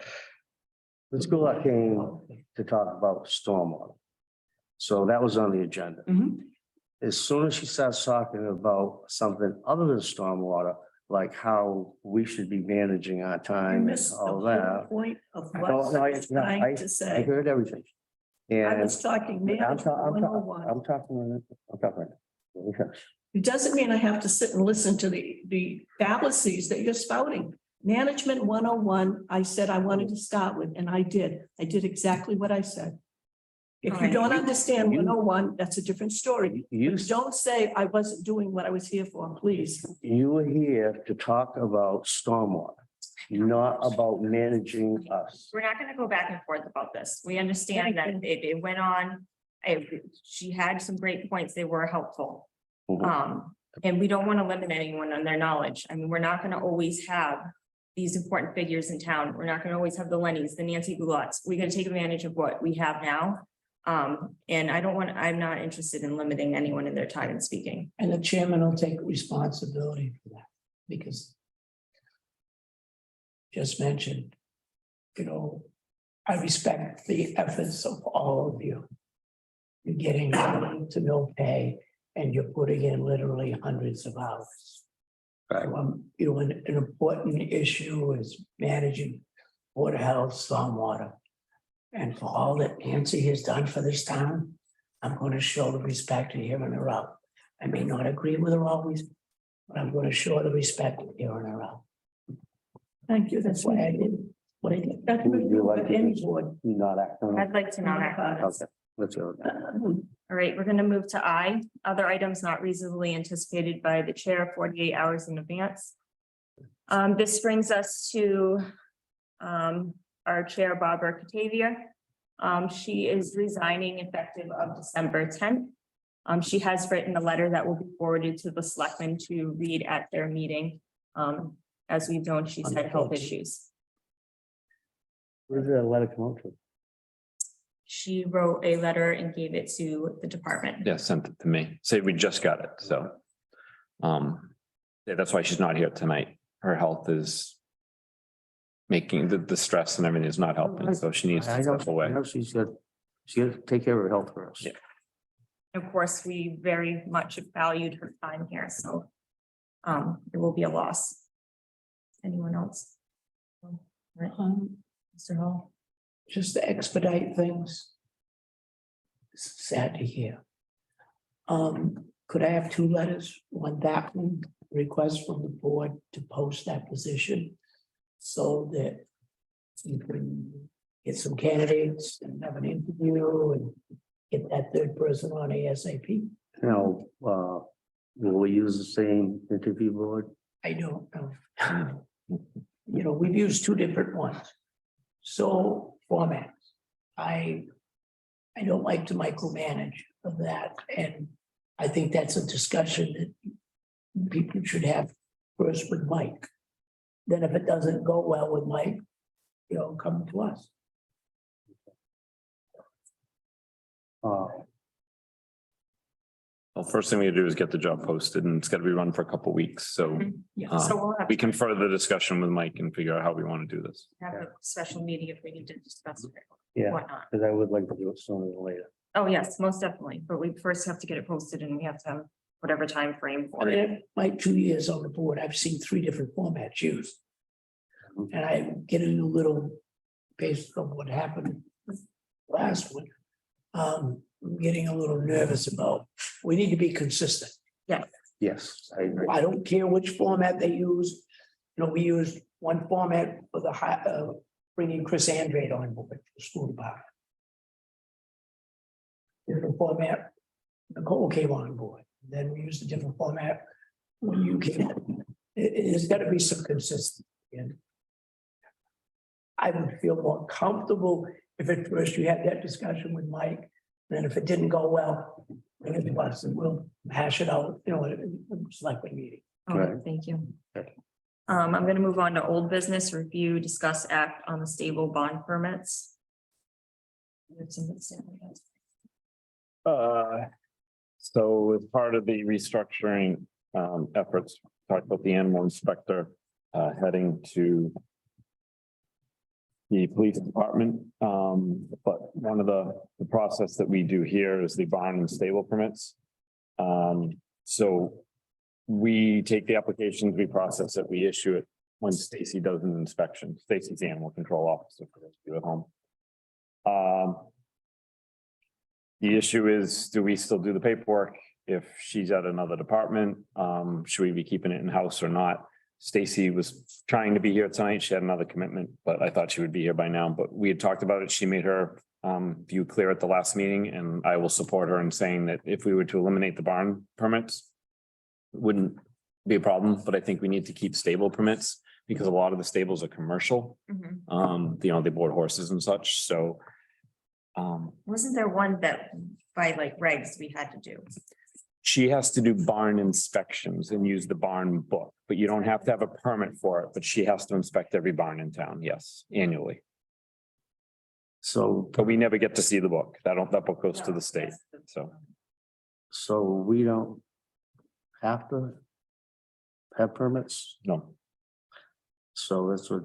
the school I came to talk about stormwater. So that was on the agenda. Mhm. As soon as she starts talking about something other than stormwater, like how we should be managing our You time and missed the all whole that. point of No, what no, I was trying to I say. heard everything. I And was talking I'm management talking, 101. I'm talking. Let me finish. It doesn't mean I have to sit and listen to the fallacies that you're spouting. Management 101, I said I wanted to start with, and I did. I did exactly what I said. If you Alright. don't understand 101, that's a different story. You, But don't say I wasn't doing what I was here for, please. you were here to talk about stormwater, not about managing us. We're not gonna go back and forth about this. We understand that it went on. She had some great points. They were helpful. Mhm. And we don't want to limit anyone on their knowledge. I mean, we're not gonna always have these important figures in town. We're not gonna always have the Lennys, the Nancy Goularts. We gotta take advantage of what we have now. And I'm not interested in limiting anyone in their time in speaking. And the chairman will take responsibility for that, because just mentioned, I respect the efforts of all of you. You're getting to no pay and you're putting in literally hundreds of hours. Right. An important issue is managing water health, stormwater. And for all that Nancy has done for this town, I'm going to show the respect and hearing her out. I may not agree with her always, but I'm going to show the respect and hearing her out. Thank you. That's why I did what I did. That's what Would you you like like to any just- board. Not acting. I'd like to not act on this. Okay, let's go. All right, we're gonna move to I, other items not reasonably anticipated by the chair 48 hours in advance. This brings us to our chair, Barbara Catavia. She is resigning effective of December 10th. She has written a letter that will be forwarded to the selectmen to read at their meeting. As we've known, she's had health issues. Where did that letter come out from? She wrote a letter and gave it to the department. Yeah, sent it to me. Say we just got it, so. Yeah, that's why she's not here tonight. Her health is making the stress and everything is not helping, so she needs I to know, step away. I know she's got to take care of her health first. Yeah. Of course, we very much valued her time here, so it will be a loss. Anyone else? Right, Mr. Hall? Just to expedite things. Sad to hear. Could I have two letters? One that one, request from the board to post that position. So that you can get some candidates and have an interview and get that third person on ASAP. Now, will we use the same interview board? I don't know. We've used two different ones. So formats. I don't like to micromanage of that, and I think that's a discussion that people should have first with Mike. Then if it doesn't go well with Mike, come to us. Well, first thing we do is get the job posted and it's got to be run for a couple of weeks, so Yeah, so we'll have we can further discussion with Mike and figure out how we want to do this. have a special meeting if we need to discuss it, Yeah, whatnot. because I would like to do it sooner than later. Oh, yes, most definitely, but we first have to get it posted and we have to have whatever time frame I for mean, it. in my 2 years on the board, I've seen three different formats used. And I'm getting a little, based on what happened last one. I'm getting a little nervous about, we need to be consistent. Yes, I agree. I don't care which format they use. We used one format for the bringing Chris Andrade on board, the school department. Different format, Nicole came on board, then we used a different format when you came. There's got to be some consistency. And I would feel more comfortable if at first you had that discussion with Mike, then if it didn't go well, bring it to us and we'll hash it out, at a selectment meeting. All right, Right. thank you. Okay. I'm gonna move on to old business review, discuss act on the stable bond permits. So as part of the restructuring efforts, talked about the animal inspector heading to the police department. But one of the process that we do here is the barn and stable permits. So we take the applications, we process it, we issue it when Stacy does an inspection. Stacy's the animal control officer for those of you at home. The issue is, do we still do the paperwork if she's at another department? Should we be keeping it in-house or not? Stacy was trying to be here tonight. She had another commitment, but I thought she would be here by now, but we had talked about it. She made her view clear at the last meeting, and I will support her in saying that if we were to eliminate the barn permits, it wouldn't be a problem, but I think we need to keep stable permits because a lot of the stables are commercial. They board horses and such, so. Wasn't there one that by like regs we had to do? She has to do barn inspections and use the barn book, but you don't have to have a permit for it, but she has to inspect every barn in town, yes, annually. So, But we never get to see the book. That book goes to the state, so. so we don't have to have permits? No, So that's what,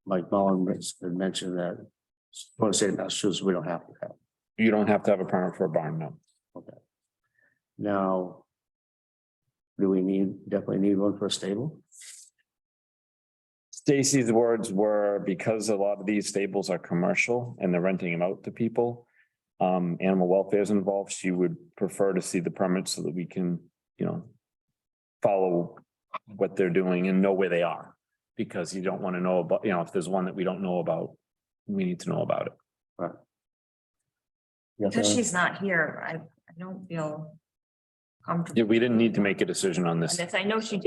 Mike Mullen had mentioned that. I want to say Massachusetts, we don't have to have. you don't have to have a permit for a barn, no. Okay. Now. Do we definitely need one for a stable? Stacy's words were because a lot of these stables are commercial and they're renting them out to people. Animal welfare is involved. She would prefer to see the permits so that we can, follow what they're doing and know where they are. Because you don't want to know about, if there's one that we don't know about, we need to know about it. Yes, Because she's not here, I don't feel comfortable. Yeah, we didn't need to make a decision on this. And this, I know she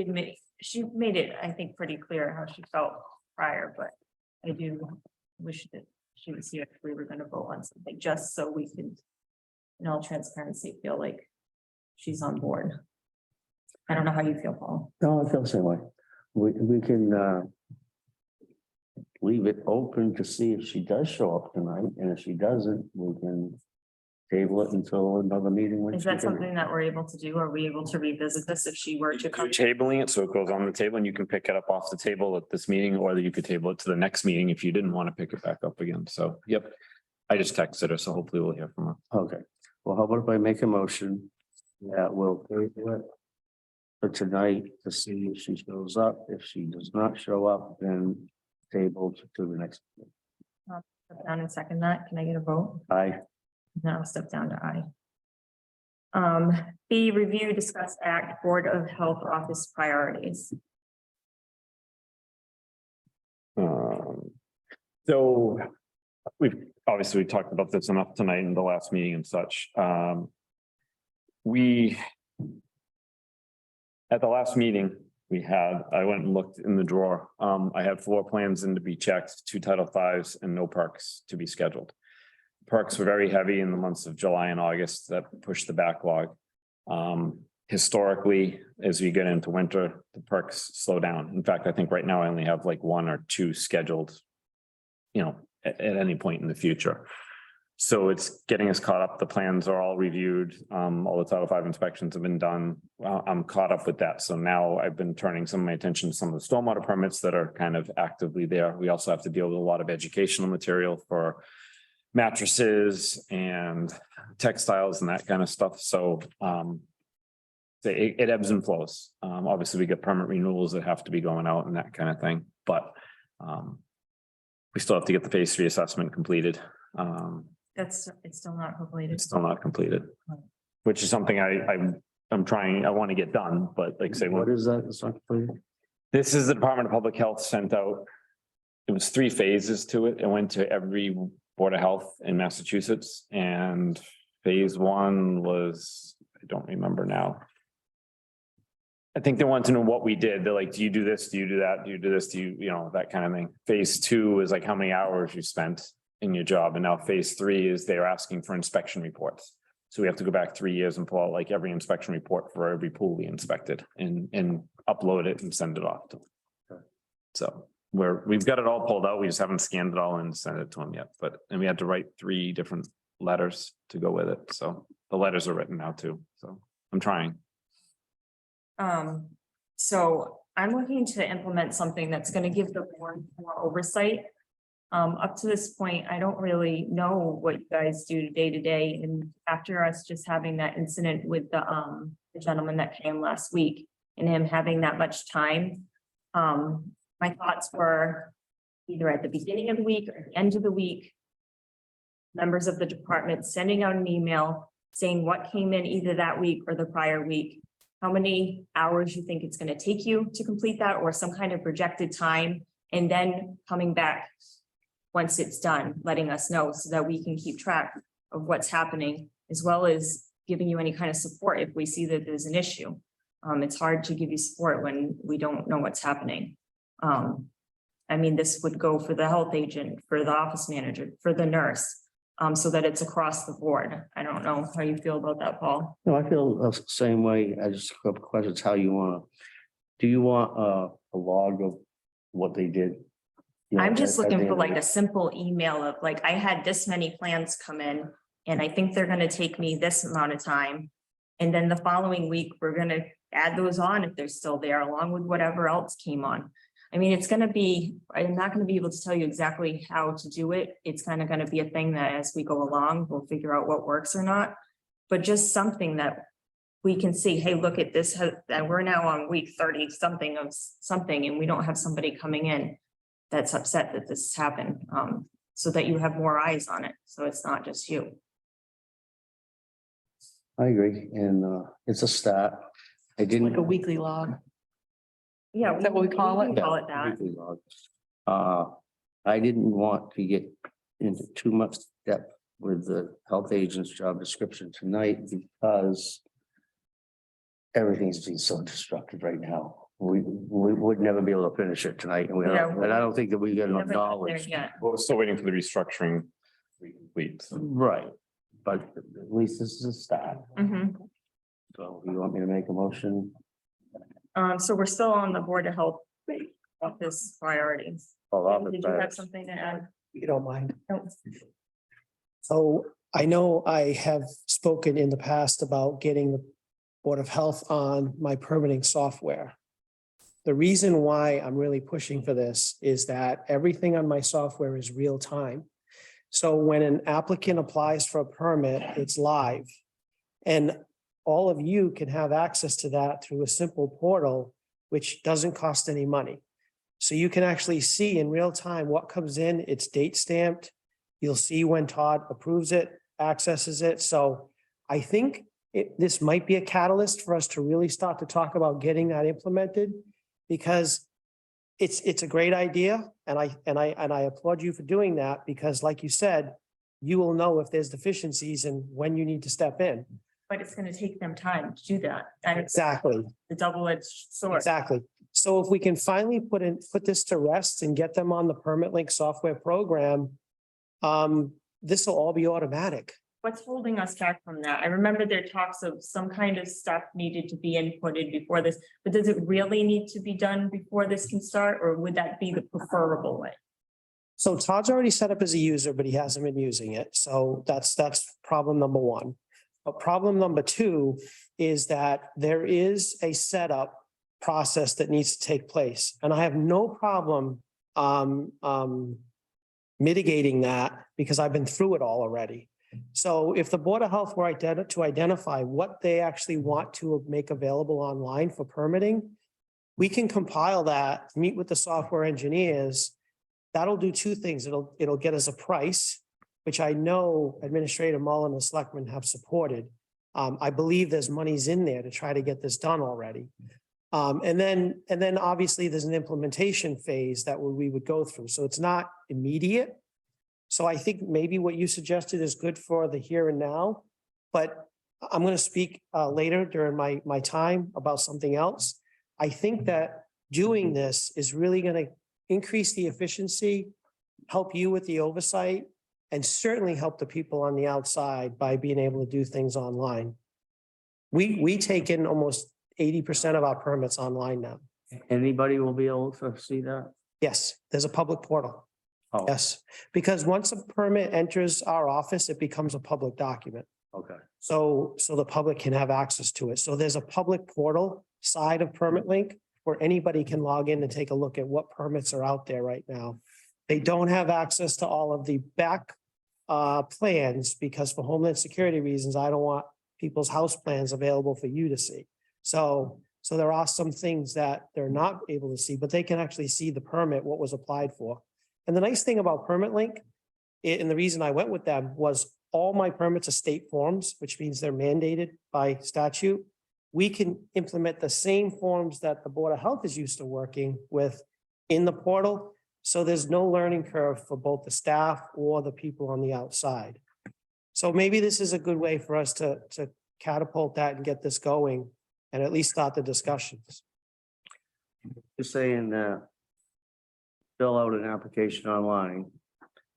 made it, I think, pretty clear how she felt prior, but I do wish that she was here if we were gonna vote on something, just so we can, in all transparency, feel like she's on board. I don't know how you feel, Paul. No, I feel the same way. We can, leave it open to see if she does show up tonight, and if she doesn't, we can table it until another meeting. when Is she that can- something that we're able to do? Are we able to revisit this if she were to come? Tabling it, so it goes on the table and you can pick it up off the table at this meeting, or you could table it to the next meeting if you didn't want to pick it back up again. So, yep. I just texted her, so hopefully we'll hear from her. Okay, well, how about if I make a motion that will table it for tonight to see if she shows up. If she does not show up, then table to the next. Step down and second that. Can I get a vote? Aye. Now I'll step down to I. B, review, discuss, act, Board of Health Office priorities. So we've obviously talked about this enough tonight in the last meeting and such. At the last meeting I went and looked in the drawer. I had 4 plans in to be checked, 2 Title V's and no perks to be scheduled. Perks were very heavy in the months of July and August that pushed the backlog. Historically, as we get into winter, the perks slow down. In fact, I think right now I only have like 1 or 2 scheduled, at any point in the future. So it's getting us caught up. The plans are all reviewed. All the Title V inspections have been done. I'm caught up with that. So now I've been turning some of my attention to some of the stormwater permits that are kind of actively there. We also have to deal with a lot of educational material for mattresses and textiles and that kind of stuff. So it ebbs and flows. Obviously, we get permit renewals that have to be going out and that kind of thing, but we still have to get the phase 3 assessment completed. It's still not completed. It's still not completed, which is something I'm trying, I want to get done, but like I say, What is that? It's not clear. this is the Department of Public Health sent out. It was 3 phases to it. It went to every Board of Health in Massachusetts, and phase 1 was, I don't remember now. I think they want to know what we did. They're like, do you do this? Do you do that? Do you do this? Do you, that kind of thing. Phase 2 is like how many hours you spent in your job. And now phase 3 is they're asking for inspection reports. So we have to go back 3 years and pull out like every inspection report for every pool we inspected and upload it and send it off to them. So we've got it all pulled out. We just haven't scanned it all and sent it to them yet, and we had to write 3 different letters to go with it. So the letters are written now too. So I'm trying. So I'm looking to implement something that's gonna give the board more oversight. Up to this point, I don't really know what you guys do day to day, and after us just having that incident with the gentleman that came last week and him having that much time. My thoughts were either at the beginning of the week or the end of the week. Members of the department sending out an email saying what came in either that week or the prior week. How many hours you think it's gonna take you to complete that, or some kind of projected time, and then coming back once it's done, letting us know so that we can keep track of what's happening, as well as giving you any kind of support if we see that there's an issue. It's hard to give you support when we don't know what's happening. I mean, this would go for the health agent, for the office manager, for the nurse, so that it's across the board. I don't know how you feel about that, Paul. No, I feel the same way. I just have a couple questions, how you wanna, do you want a log of what they did? You know, I'm just at the looking for end? like a simple email of like, I had this many plans come in and I think they're gonna take me this amount of time. And then the following week, we're gonna add those on if they're still there, along with whatever else came on. I mean, it's gonna be, I'm not gonna be able to tell you exactly how to do it. It's kind of gonna be a thing that as we go along, we'll figure out what works or not. But just something that we can see, hey, look at this, that we're now on week 30 something of something, and we don't have somebody coming in that's upset that this happened, so that you have more eyes on it. So it's not just you. I agree, and it's a start. I didn't. Like a weekly log. Yeah. Is that what we call it? can Call it that. Weekly log. I didn't want to get into too much depth with the health agent's job description tonight because everything's being so disrupted right now. We would never be able to finish it tonight, and and I don't think that we get We enough haven't got there knowledge. yet. Well, we're still waiting for the restructuring to be complete. So Right, but at least this is a start. Mhm. So you want me to make a motion? So we're still on the Board of Health office priorities. Well, I'll Did you have something to add? You don't mind. No. So I know I have spoken in the past about getting the Board of Health on my permitting software. The reason why I'm really pushing for this is that everything on my software is real time. So when an applicant applies for a permit, it's live. And all of you can have access to that through a simple portal, which doesn't cost any money. So you can actually see in real time what comes in, it's date stamped. You'll see when Todd approves it, accesses it. So I think this might be a catalyst for us to really start to talk about getting that implemented. Because it's a great idea, and I applaud you for doing that, because like you said, you will know if there's deficiencies and when you need to step in. But it's gonna take them time to do that. And it's Exactly, the double-edged sword. exactly. So if we can finally put this to rest and get them on the PermitLink software program, this will all be automatic. What's holding us back from that? I remember there talks of some kind of stuff needed to be inputted before this, but does it really need to be done before this can start, or would that be the preferable way? So Todd's already set up as a user, but he hasn't been using it. So that's problem number one. But problem number two is that there is a setup process that needs to take place. And I have no problem mitigating that because I've been through it all already. So if the Board of Health were to identify what they actually want to make available online for permitting, we can compile that, meet with the software engineers. That'll do two things. It'll get us a price, which I know Administrator Mullen and the Selectmen have supported. I believe there's monies in there to try to get this done already. And then obviously there's an implementation phase that we would go through. So it's not immediate. So I think maybe what you suggested is good for the here and now, but I'm going to speak later during my time about something else. I think that doing this is really going to increase the efficiency, help you with the oversight, and certainly help the people on the outside by being able to do things online. We take in almost 80% of our permits online now. Anybody will be able to see that? Yes, there's a public portal. Oh, Yes, because once a permit enters our office, it becomes a public document. okay. So the public can have access to it. So there's a public portal side of PermitLink where anybody can log in and take a look at what permits are out there right now. They don't have access to all of the back plans because for Homeland Security reasons, I don't want people's house plans available for you to see. So there are some things that they're not able to see, but they can actually see the permit, what was applied for. And the nice thing about PermitLink, and the reason I went with them was all my permits are state forms, which means they're mandated by statute. We can implement the same forms that the Board of Health is used to working with in the portal. So there's no learning curve for both the staff or the people on the outside. So maybe this is a good way for us to catapult that and get this going and at least start the discussions. You're saying that fill out an application online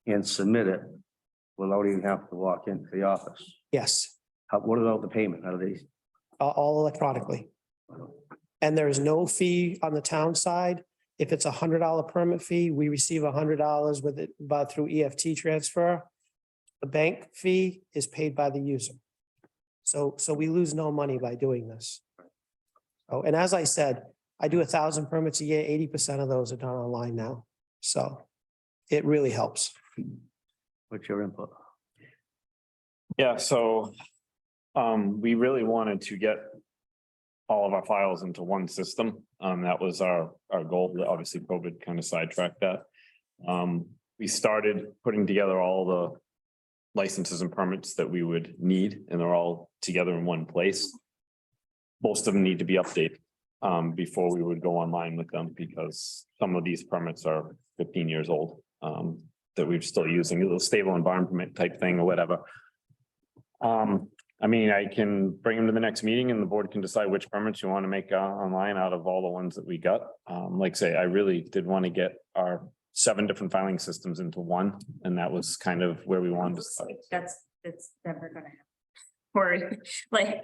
and submit it without even having to walk into the office. Yes, What about the payment? How do they? all electronically. And there is no fee on the town side. If it's $100 permit fee, we receive $100 with it, but through EFT transfer. The bank fee is paid by the user. So we lose no money by doing this. Oh, and as I said, I do 1,000 permits a year, 80% of those are done online now. So it really helps. What's your input? Yeah, so we really wanted to get all of our files into one system. That was our goal. Obviously, COVID kind of sidetracked that. We started putting together all the licenses and permits that we would need, and they're all together in one place. Most of them need to be updated before we would go online with them, because some of these permits are 15 years old that we're still using, a little stable environment type thing or whatever. I mean, I can bring them to the next meeting and the board can decide which permits you want to make online out of all the ones that we got. Like say, I really did want to get our 7 different filing systems into one, and that was kind of where we wanted to start. That's never gonna happen. Or like,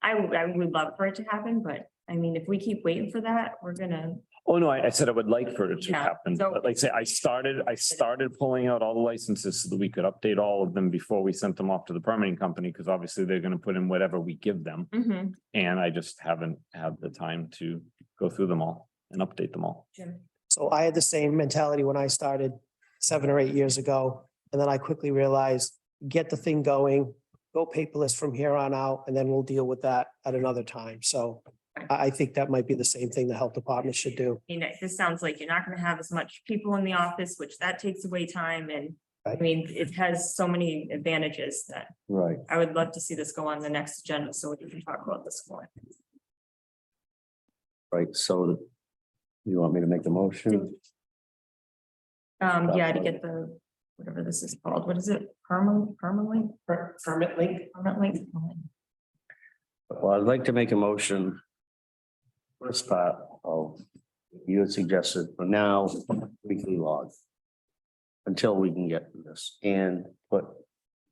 I would love for it to happen, but I mean, if we keep waiting for that, we're gonna. Oh, no, I said I would like for it to Yeah, happen, so- but like say, I started pulling out all the licenses so that we could update all of them before we sent them off to the permitting company, because obviously they're gonna put in whatever we give them. Mhm. And I just haven't had the time to go through them all and update them all. Jim. So I had the same mentality when I started 7 or 8 years ago. And then I quickly realized, get the thing going, go paperless from here on out, and then we'll deal with that at another time. So I think that might be the same thing the health department should do. You know, this sounds like you're not gonna have as much people in the office, which that takes away time, and I Right. mean, it has so many advantages that Right. I would love to see this go on the next agenda, so we can talk about this more. Right, so you want me to make the motion? Yeah, to get the, whatever this is called, what is it, permanent? Permit link. Permanently? Well, I'd like to make a motion. First part of you had suggested for now, weekly log. Until we can get to this and put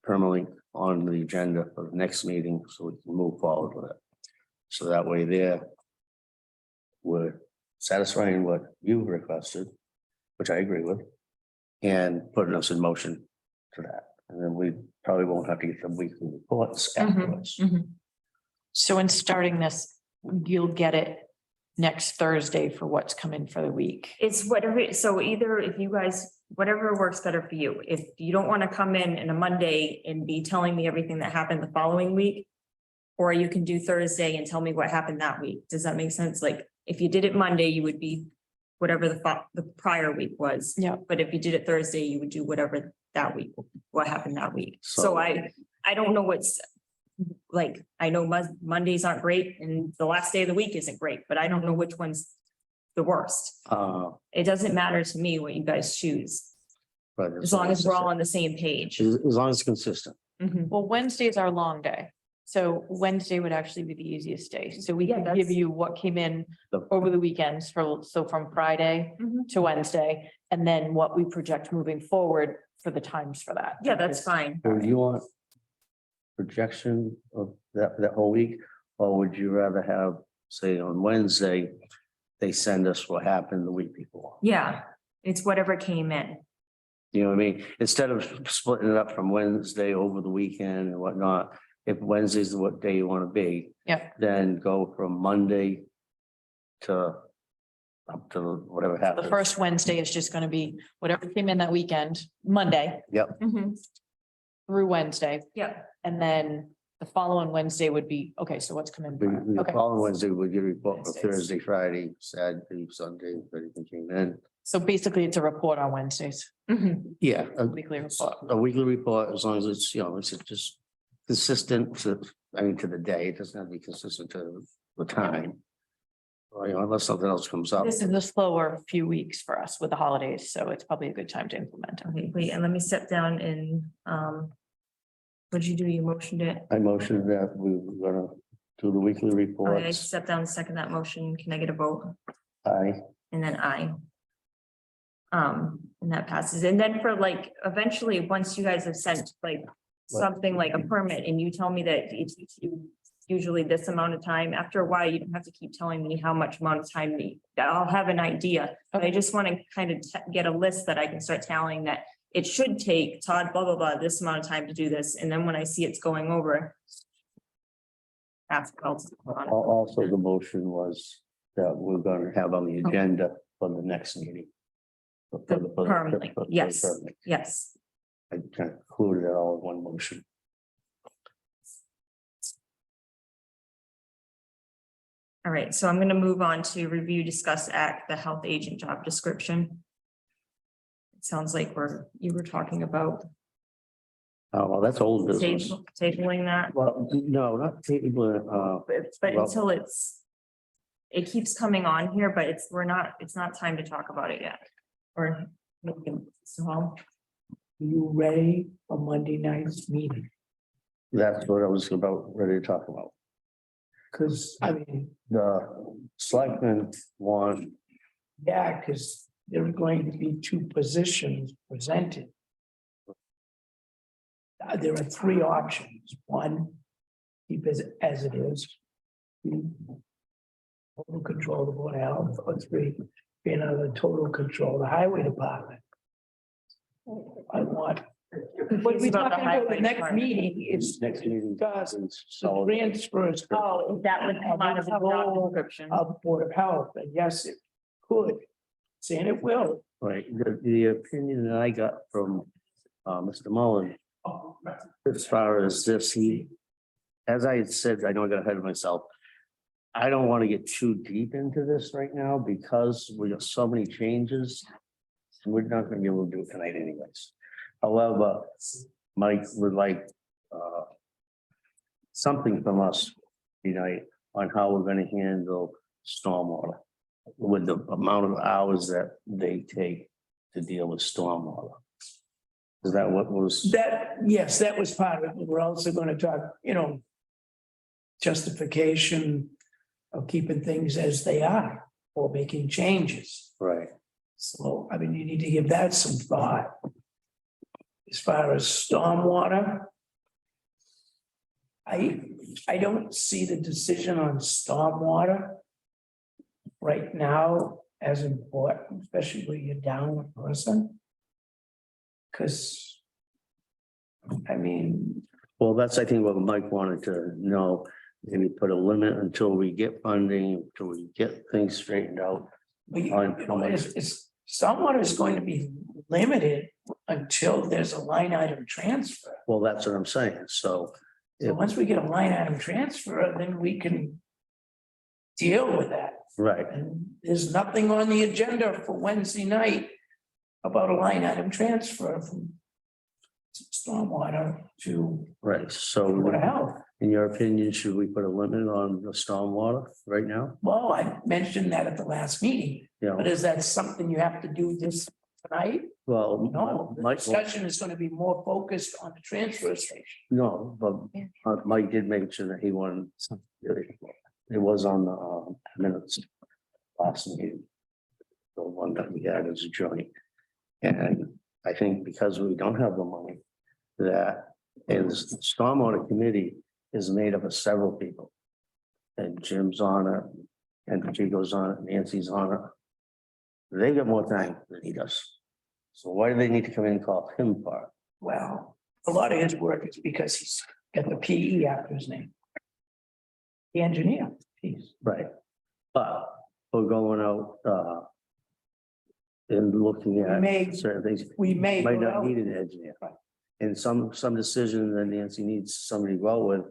permalink on the agenda for the next meeting so we can move forward with it. So that way there. We're satisfying what you requested, which I agree with. And putting us in motion to that. And then we probably won't have to get the weekly reports afterwards. So in starting this, you'll get it next Thursday for what's coming for the week. It's whatever, so either if you guys, whatever works better for you, if you don't want to come in a Monday and be telling me everything that happened the following week. Or you can do Thursday and tell me what happened that week. Does that make sense? Like, if you did it Monday, you would be whatever the prior week was. Yeah. But if you did it Thursday, you would do whatever that week, what happened that week. So So- I don't know what's. Like, I know Mondays aren't great and the last day of the week isn't great, but I don't know which one's the worst. It doesn't matter to me what you guys choose, But as long as we're all on the same page. As long as it's consistent. Mhm. Well, Wednesday is our long day. So Wednesday would actually be the easiest day. So we Yeah, can that's- give you what came in The- over the weekends so from Friday Mhm. to Wednesday. And then what we project moving forward for the times for that. Yeah, that's fine. Do you want projection of that whole week? Or would you rather have, say, on Wednesday, they send us what happened the week before? Yeah, it's whatever came in. You know what I mean? Instead of splitting it up from Wednesday over the weekend and whatnot, if Wednesday's what day you want to be. Yep. Then go from Monday to up to whatever The happens. first Wednesday is just gonna be whatever came in that weekend, Monday Yep, through Wednesday. Yeah, And then the following Wednesday would be, okay, so what's coming? the Okay, following Wednesday, we'll give you a report for Wednesdays. Thursday, Friday, Saturday, Sunday, if anything came in. so basically it's a report on Wednesdays, Yeah, weekly report. a weekly report, as long as it's, it's just consistent to, to the day, it doesn't have to be consistent to the time. Unless something else comes up. This is a slower few weeks for us with the holidays, so it's probably a good time to implement. Okay, wait, and let me step down and, what'd you do? You motioned it. I motioned that we were gonna do the weekly I reports. step down, second that motion. Can I get a vote? Aye. And then I. And that passes. And then for like, eventually, once you guys have sent like something like a permit and you tell me that it's usually this amount of time, after a while, you don't have to keep telling me how much amount of time I'll have an idea. But I just want to kind of get a list that I can start tallying that it should take Todd, blah, blah, blah, this amount of time to do this. And then when I see it's going over. Ask else. Also, the motion was that we're gonna have on the agenda for the next meeting. Permanently, yes. permanent. Yes. I kind of included it all in one motion. All right, so I'm going to move on to review, discuss, act, the health agent job description. It sounds like you were talking about Oh, well, that's old business. tabling that, Well, no, not table, but well- until it keeps coming on here, but it's not time to talk about it yet. Or, so, You ready for Monday night's meeting? that's what I was about ready to talk about. Cause I mean, The selectmen want, yeah, cause there are going to be two positions presented. There are three options. One, keep it as it is. Two, total control of the Board of Health, or three, being under total control of the highway department. I want. What we Confused about the talking about the highway next department. meeting is next meeting. discuss the So, transfers oh, that would come out of the job description. of Board of Health, and yes, it could. Saying it will. right, the opinion that I got from Mr. Mullen, as far as this, as I had said, I know I got ahead of myself. I don't want to get too deep into this right now because we got so many changes. We're not gonna be able to do it tonight anyways. However, Mike would like something from us tonight on how we're gonna handle stormwater with the amount of hours that they take to deal with stormwater. Is that what was? That, yes, that was part of it. We're also gonna talk, justification of keeping things as they are or making changes. Right. So, I mean, you need to give that some thought. As far as stormwater. I don't see the decision on stormwater. Right now as important, especially when you're down a person. Cause. I mean, Well, that's, I think, what Mike wanted to know. Maybe put a limit until we get funding, until we get things straightened out. stormwater is going to be limited until there's a line item transfer. Well, that's what I'm saying. So, So once we get a line item transfer, then we can deal with that. right, And there's nothing on the agenda for Wednesday night about a line item transfer from stormwater to right. Board of So Health. in your opinion, should we put a limit on the stormwater right now? Well, I mentioned that at the last meeting, You but know, is that something you have to do this tonight? well, No, the Mike, discussion is going to be more focused on the transfer station. no, but Mike did mention that he wanted some. It was on the minutes last meeting. The one that we had as a joint. And I think because we don't have the money, that and the stormwater committee is made up of several people. And Jim's on it, and Pacheco's on it, Nancy's on it. They got more time than he does. So why do they need to come in and call him for it? Well, a lot of his work is because he's got the PE after his name. The engineer piece. Right. But we're going out and looking We at may, certain things. we may. Might go not out- need an engineer. Right. And some decisions that Nancy needs somebody to go out with,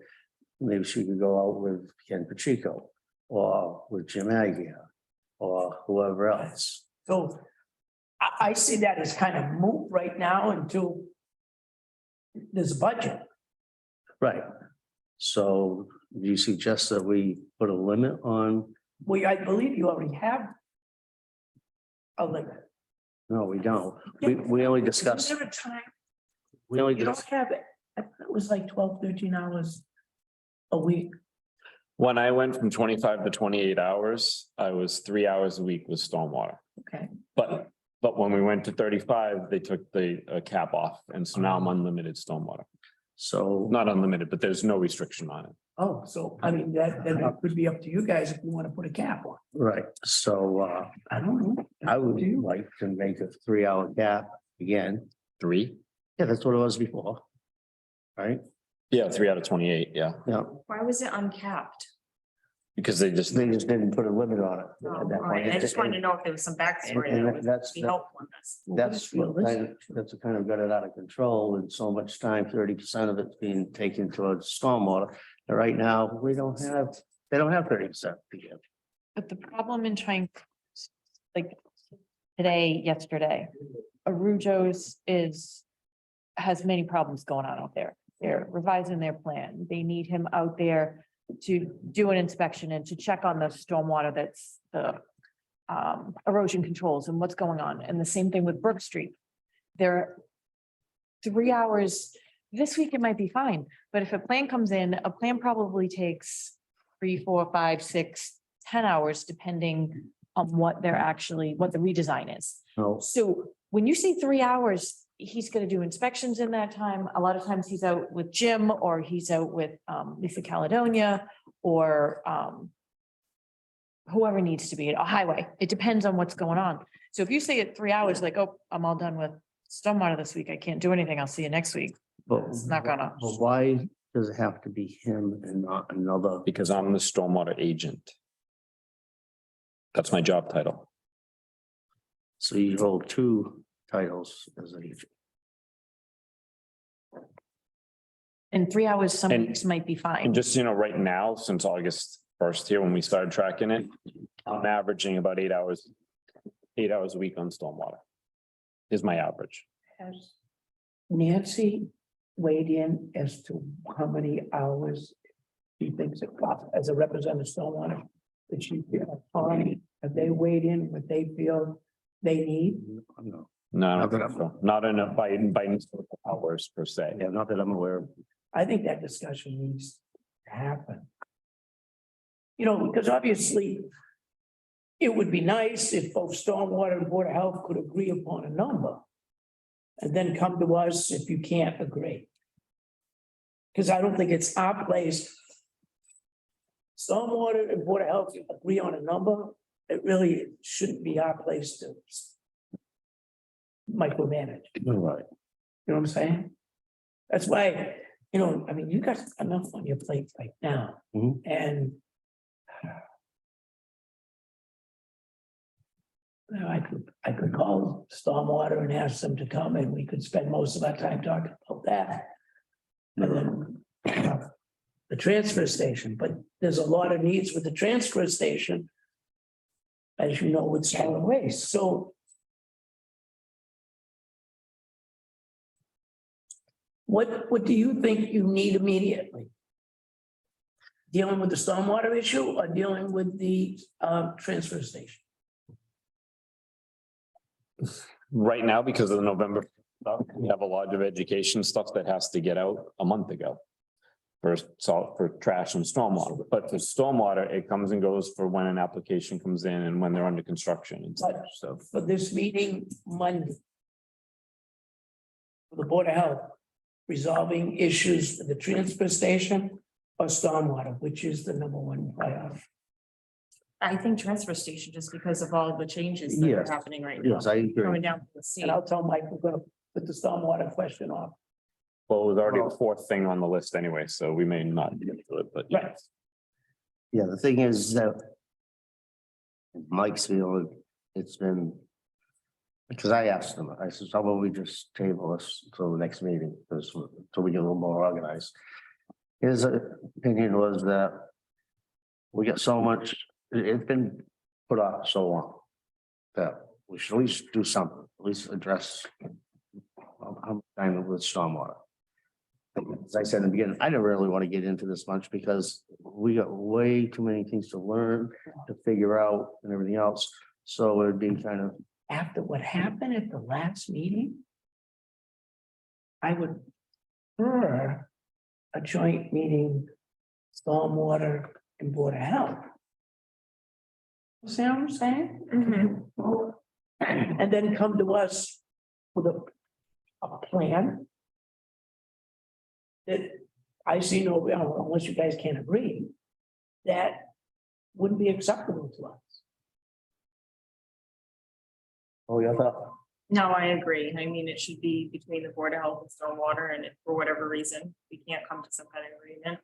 maybe she could go out with Ken Pacheco or with Jim Agia or whoever else. So I see that as kind of moot right now until there's a budget. Right. So do you suggest that we put a limit on Well, I believe you already have a limit. No, we don't. We only discussed, Is there a time? we only You don't discussed, have it. I thought it was like 12, 13 hours a week. When I went from 25 to 28 hours, I was 3 hours a week with stormwater. Okay. But when we went to 35, they took the cap off, and so now I'm unlimited stormwater. so. Not unlimited, but there's no restriction on it. Oh, so I mean, then it could be up to you guys if you want to put a cap on. Right, so I don't know. I would like to make a 3 hour gap again. 3? Yeah, that's what it was before. Right? Yeah, 3 out of 28, yeah, Yeah, Why was it uncapped? because they just, they just didn't put a limit on it. Oh, at all that right. point. I just wanted to know if there was some backstory that would That's, be helpful in this. that's what that's what kind of got it out of control, and so much time, 30% of it's being taken towards stormwater. And right now, they don't have 30% to give. But the problem in trying, like, today, yesterday, Arujo's has many problems going on out there. They're revising their plan. They need him out there to do an inspection and to check on the stormwater that's the erosion controls and what's going on. And the same thing with Brook Street. They're 3 hours, this week it might be fine, but if a plan comes in, a plan probably takes 3, 4, 5, 6, 10 hours, depending on what they're actually, what the redesign is. No, So when you say 3 hours, he's gonna do inspections in that time. A lot of times he's out with Jim or he's out with Lisa Caledonia or whoever needs to be at a highway. It depends on what's going on. So if you say at 3 hours, like, oh, I'm all done with stormwater this week, I can't do anything, I'll see you next week. but It's not gonna. But why does it have to be him and not another? because I'm the stormwater agent. That's my job title. So you hold two titles as a. In 3 hours, some And- weeks might be And fine. just, right now, since August 1st here, when we started tracking it, I'm averaging about 8 hours. 8 hours a week on stormwater. Is my average. Has Nancy weighed in as to how many hours she thinks it costs as a representative stormwater? That she feel on, have they weighed in what they feel they need? No, No, I Not don't that think so. Not enough by hours per se. yeah, not that I'm aware of. I think that discussion needs to happen. Because obviously. It would be nice if both Stormwater and Board of Health could agree upon a number. And then come to us if you can't agree. Because I don't think it's our place. Stormwater and Board of Health agree on a number, it really shouldn't be our place to. Micromanage, you Right. know what I'm saying? That's why, you got enough on your plate right now. Mhm. And. I could call Stormwater and ask them to come and we could spend most of our time talking about that. And then the transfer station, but there's a lot of needs with the transfer station. As you know, with solid waste, so. What do you think you need immediately? Dealing with the stormwater issue or dealing with the transfer station? Right now, because of the November stuff, we have a lot of education stuff that has to get out a month ago. For trash and stormwater, but for stormwater, it comes and goes for when an application comes in and when they're under construction and stuff, so. For this meeting Monday. For the Board of Health, resolving issues for the transfer station or stormwater, which is the number one priority. I think transfer station, just because of all the changes that are Yes. happening right now, Yes, I agree. coming down from the sea. And I'll tell Mike, we're gonna put the stormwater question off. Well, it was already the fourth thing on the list anyway, so we may not get to it, but. Right. Yeah, the thing is that. Mike's feeling it's been. Because I asked him, I said, how about we just table this until the next meeting, because until we get a little more organized. His opinion was that. We got so much, it's been put off so long. That we should at least do something, at least address. How time with stormwater. as I said in the beginning, I don't really want to get into this much because we got way too many things to learn, to figure out and everything else. So it'd be kind of, After what happened at the last meeting, I would prefer a joint meeting, stormwater and board of health. See what I'm saying? And then come to us with a plan that I see no, unless you guys can't agree, that wouldn't be acceptable to us. oh, yeah, No, I agree. I mean, it should be between the Board of Health and Stormwater, and if for whatever reason, we can't come to some kind of agreement.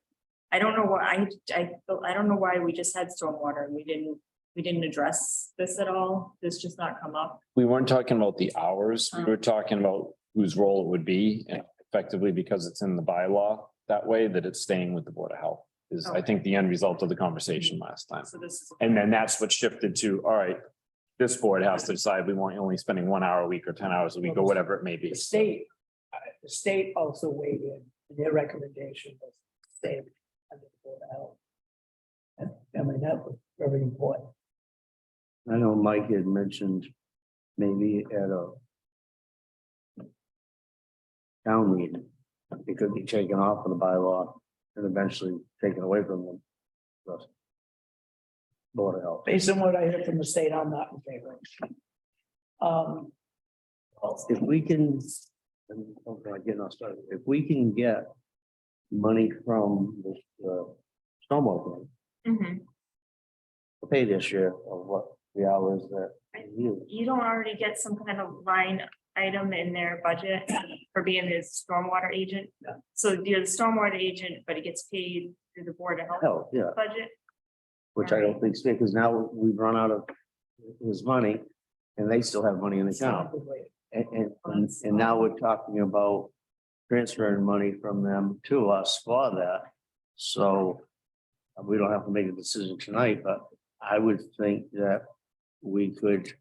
I don't know why, I don't know why we just had stormwater and we didn't address this at all. This just not come up. We weren't talking about the hours. We were talking about whose role it would be, and effectively because it's in the bylaw that way, that it's staying with the Board of Health is, I think, the end result of the conversation last time. So this is. And then that's what shifted to, all right, this board has to decide, we want you only spending 1 hour a week or 10 hours a week or whatever it may be. The state also weighed in, and their recommendation was stay under the board of health. And I mean, that was very important. I know Mike had mentioned maybe at a town meeting, it could be taken off of the bylaw and eventually taken away from them. the Board of Health. Based on what I heard from the state, I'm not in favor. If we can, if we can get money from the snowmobile, Mhm. to pay this year of what the hours that you. You don't already get some kind of line item in their budget for being his stormwater agent? Yeah. So you're the stormwater agent, but it gets paid through the Board of Health Hell, yeah, budget? which I don't think, because now we've run out of his money and they still have money in the account. And now we're talking about transferring money from them to us for that. So we don't have to make a decision tonight, but I would think that we could.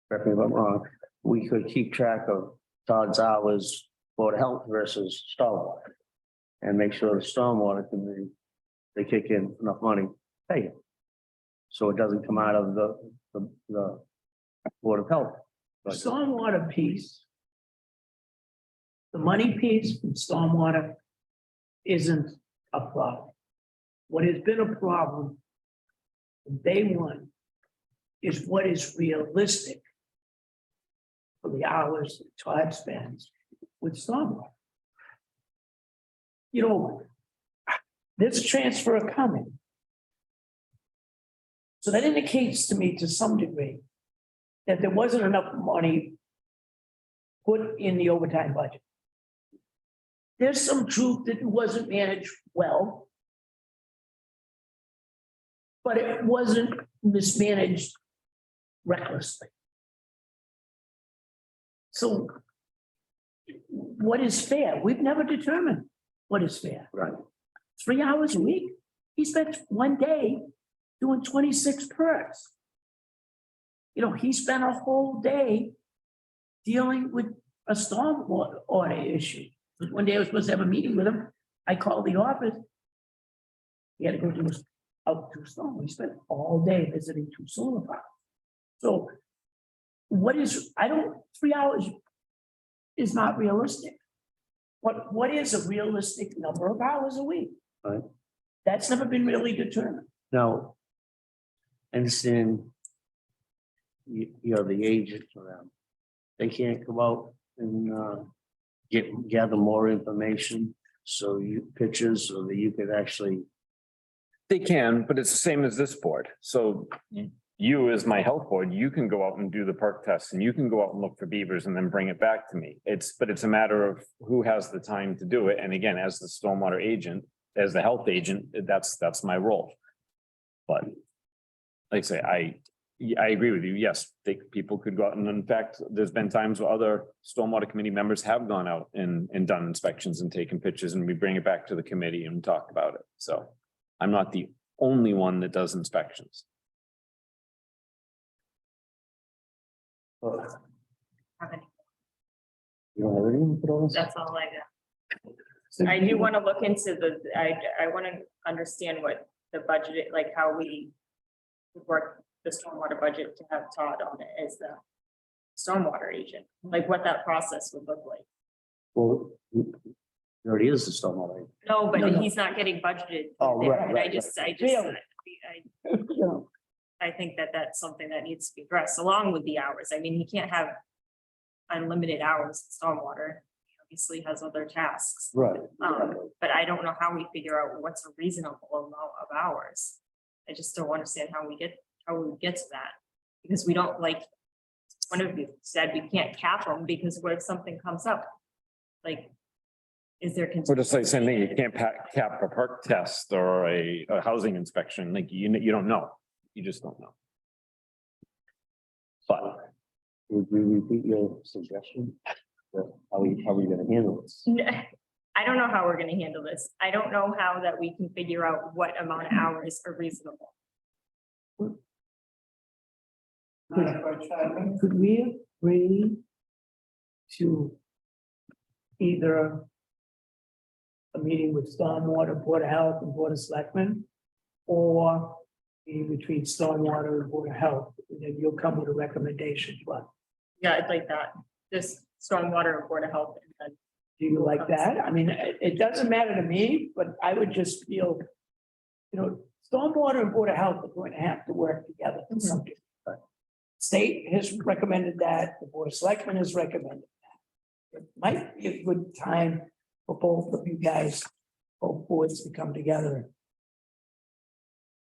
Correct me if I'm wrong, we could keep track of Todd's hours for health versus stormwater. And make sure the stormwater committee, they kick in enough money, to pay it. So it doesn't come out of the Board of Health. budget. Stormwater piece. The money piece from stormwater isn't a problem. What has been a problem from day one is what is realistic for the hours that Todd spends with stormwater. You know, this transfer coming. So that indicates to me to some degree that there wasn't enough money put in the overtime budget. There's some truth that it wasn't managed well. But it wasn't mismanaged recklessly. So what is fair? We've never determined what is fair. Right. 3 hours a week. He spent one day doing 26 perks. You know, he spent a whole day dealing with a storm order issue. One day I was supposed to have a meeting with him. I called the office. He had to go to out to storm. We spent all day visiting 2 solar farms. So what is, 3 hours is not realistic. What is a realistic number of hours a week? Right. That's never been really determined. Now. Understand. You're the agent for them. They can't go out and gather more information, so pictures, so that you could actually. They can, but it's the same as this board. So you as my health board, you can go out and do the perk tests and you can go out and look for beavers and then bring it back to me. But it's a matter of who has the time to do it. And again, as the stormwater agent, as the health agent, that's my role. But like I say, I agree with you. Yes, people could go out and in fact, there's been times where other stormwater committee members have gone out and done inspections and taken pictures and we bring it back to the committee and talk about it. So I'm not the only one that does inspections. Have any- You don't have anything for those? That's all I got. I do want to look into I want to understand what the budget, like how we work the stormwater budget to have Todd on it as the stormwater agent, like what that process would look like. Well, he already is the stormwater. No, but No, no. he's not getting budgeted. Oh, there, right, and I right, just, Really? No. I think that that's something that needs to be addressed along with the hours. I mean, he can't have unlimited hours in stormwater. He obviously has other tasks. Right. But I don't know how we figure out what's a reasonable amount of hours. I just don't understand how we get to that. Because we don't, like, one of you said, we can't cap them because what if something comes up? Like, is there? Or just like same thing, you can't cap a perk test or a housing inspection, like you don't know, you just don't know. But Would you repeat your suggestion? How are we gonna handle this? I don't know how we're gonna handle this. I don't know how that we can figure out what amount of hours are reasonable. Could we agree to either a meeting with Stormwater, Board of Health and Board of Selectmen, or be between Stormwater and Board of Health, and then you'll come with a recommendation, but Yeah, I'd like that. Just stormwater and Board of Health. And then do you like that? I mean, it doesn't matter to me, but I would just feel, Stormwater and Board of Health are going to have to work together for something. State has recommended that, the Board of Selectmen has recommended that. It might be a good time for both of you guys, both boards to come together.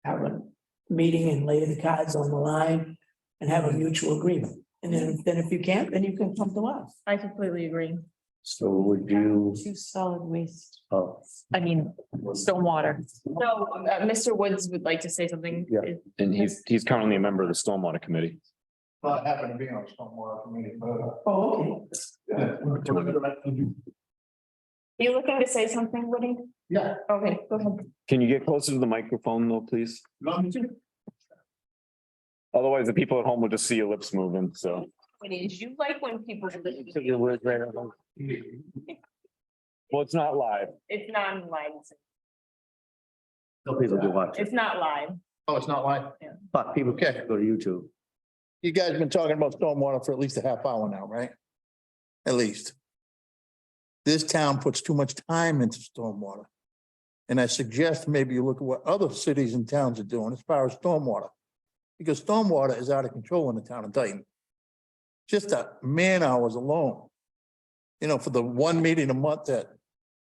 Have a meeting and lay the cards on the line and have a mutual agreement. And then if you can't, then you can come to us. I completely agree. So would you, To solid waste, oh, I mean, stormwater. So, Mr. Woods would like to say something. Yeah. and he's currently a member of the stormwater committee. Not happen to be on stormwater committee, but. Oh, Are you looking to say something, Woody? Yeah. Okay, go ahead. Can you get closer to the microphone though, please? Otherwise, the people at home will just see your lips moving, so. Woody, did you like when people? took your words right out of Well, it's not live. It's not live. Some people do watch it, It's not live. Oh, it's not like, but people Okay. can go to YouTube. you guys have been talking about stormwater for at least a half hour now, right? At least. This town puts too much time into stormwater. And I suggest maybe you look at what other cities and towns are doing as far as stormwater. Because stormwater is out of control in the town of Dayton. Just the man hours alone. For the one meeting a month that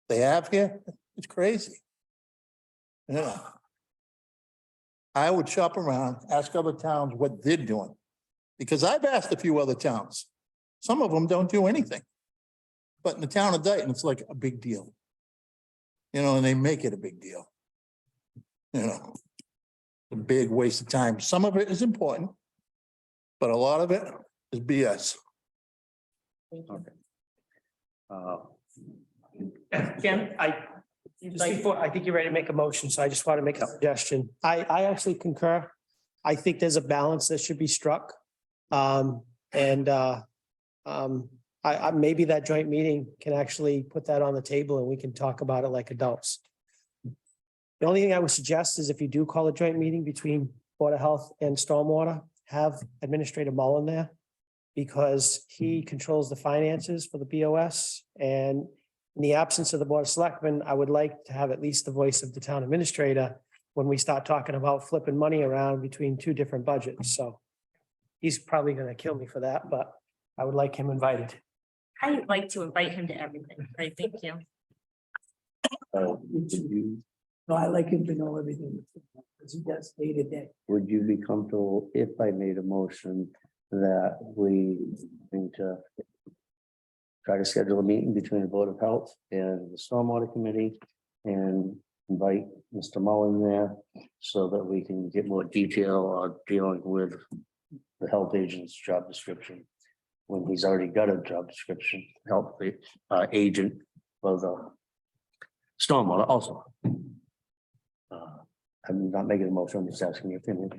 they have here, it's crazy. Yeah. I would shop around, ask other towns what they're doing. Because I've asked a few other towns. Some of them don't do anything. But in the town of Dayton, it's like a big deal. And they make it a big deal. A big waste of time. Some of it is important. But a lot of it is BS. Jim? Just before, I think you're ready to make a motion, so I just want to make a suggestion. I actually concur. I think there's a balance that should be struck. Maybe that joint meeting can actually put that on the table and we can talk about it like adults. The only thing I would suggest is if you do call a joint meeting between Board of Health and Stormwater, have Administrator Mullen there. Because he controls the finances for the BOS, and in the absence of the Board of Selectmen, I would like to have at least the voice of the town administrator when we start talking about flipping money around between two different budgets, so. He's probably gonna kill me for that, but I would like him invited. I'd like to invite him to everything. Right, thank you. No, I like him to know everything, because he does day to day. Would you be comfortable if I made a motion that we need to try to schedule a meeting between the Board of Health and the Stormwater Committee and invite Mr. Mullen there so that we can get more detail on dealing with the health agent's job description when he's already got a job description, health agent for the stormwater also. I'm not making a motion, I'm just asking your opinion.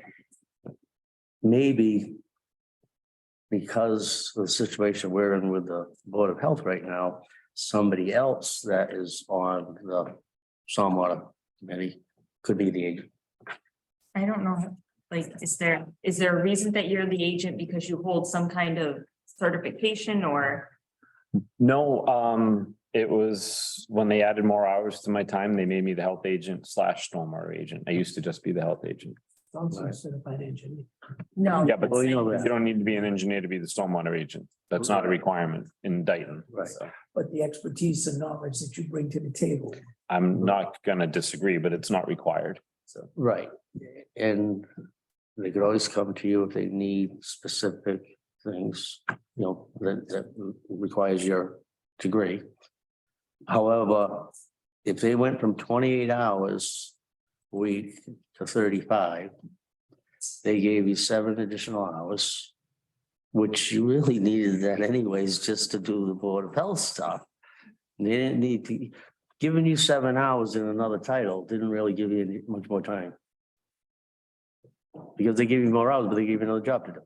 Maybe because of the situation we're in with the Board of Health right now, somebody else that is on the stormwater committee could be the agent. I don't know, like, is there a reason that you're the agent because you hold some kind of certification or? No, it was when they added more hours to my time, they made me the health agent / stormwater agent. I used to just be the health agent. Also a certified engineer. No. Yeah, but Well, you know you that. don't need to be an engineer to be the stormwater agent. That's not a requirement in Dayton. Right. So But the expertise and knowledge that you bring to the table. I'm not gonna disagree, but it's not required. So. Right, and they could always come to you if they need specific things, that requires your degree. However, if they went from 28 hours a week to 35, they gave you 7 additional hours, which you really needed that anyways, just to do the Board of Health stuff. They didn't need to, giving you 7 hours in another title didn't really give you much more time. Because they give you more hours, but they give you another job to do.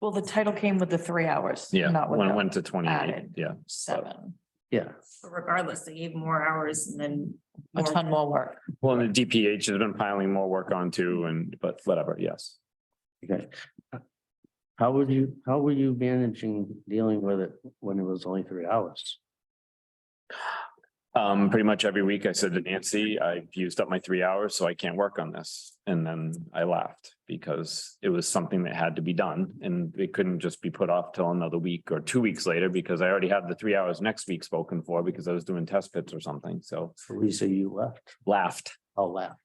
Well, the title came with the 3 hours. Yeah, Not with when it the went to 28, added yeah. 7, Yeah, Regardless, they gave more hours and then. a ton more work. Well, and the DPH has been piling more work on too, but whatever, yes. okay. How were you managing dealing with it when it was only 3 hours? Pretty much every week I said to Nancy, I've used up my 3 hours, so I can't work on this. And then I laughed because it was something that had to be done and it couldn't just be put off till another week or 2 weeks later because I already had the 3 hours next week spoken for because I was doing test pits or something. So Lisa, you left. laughed. I'll laugh.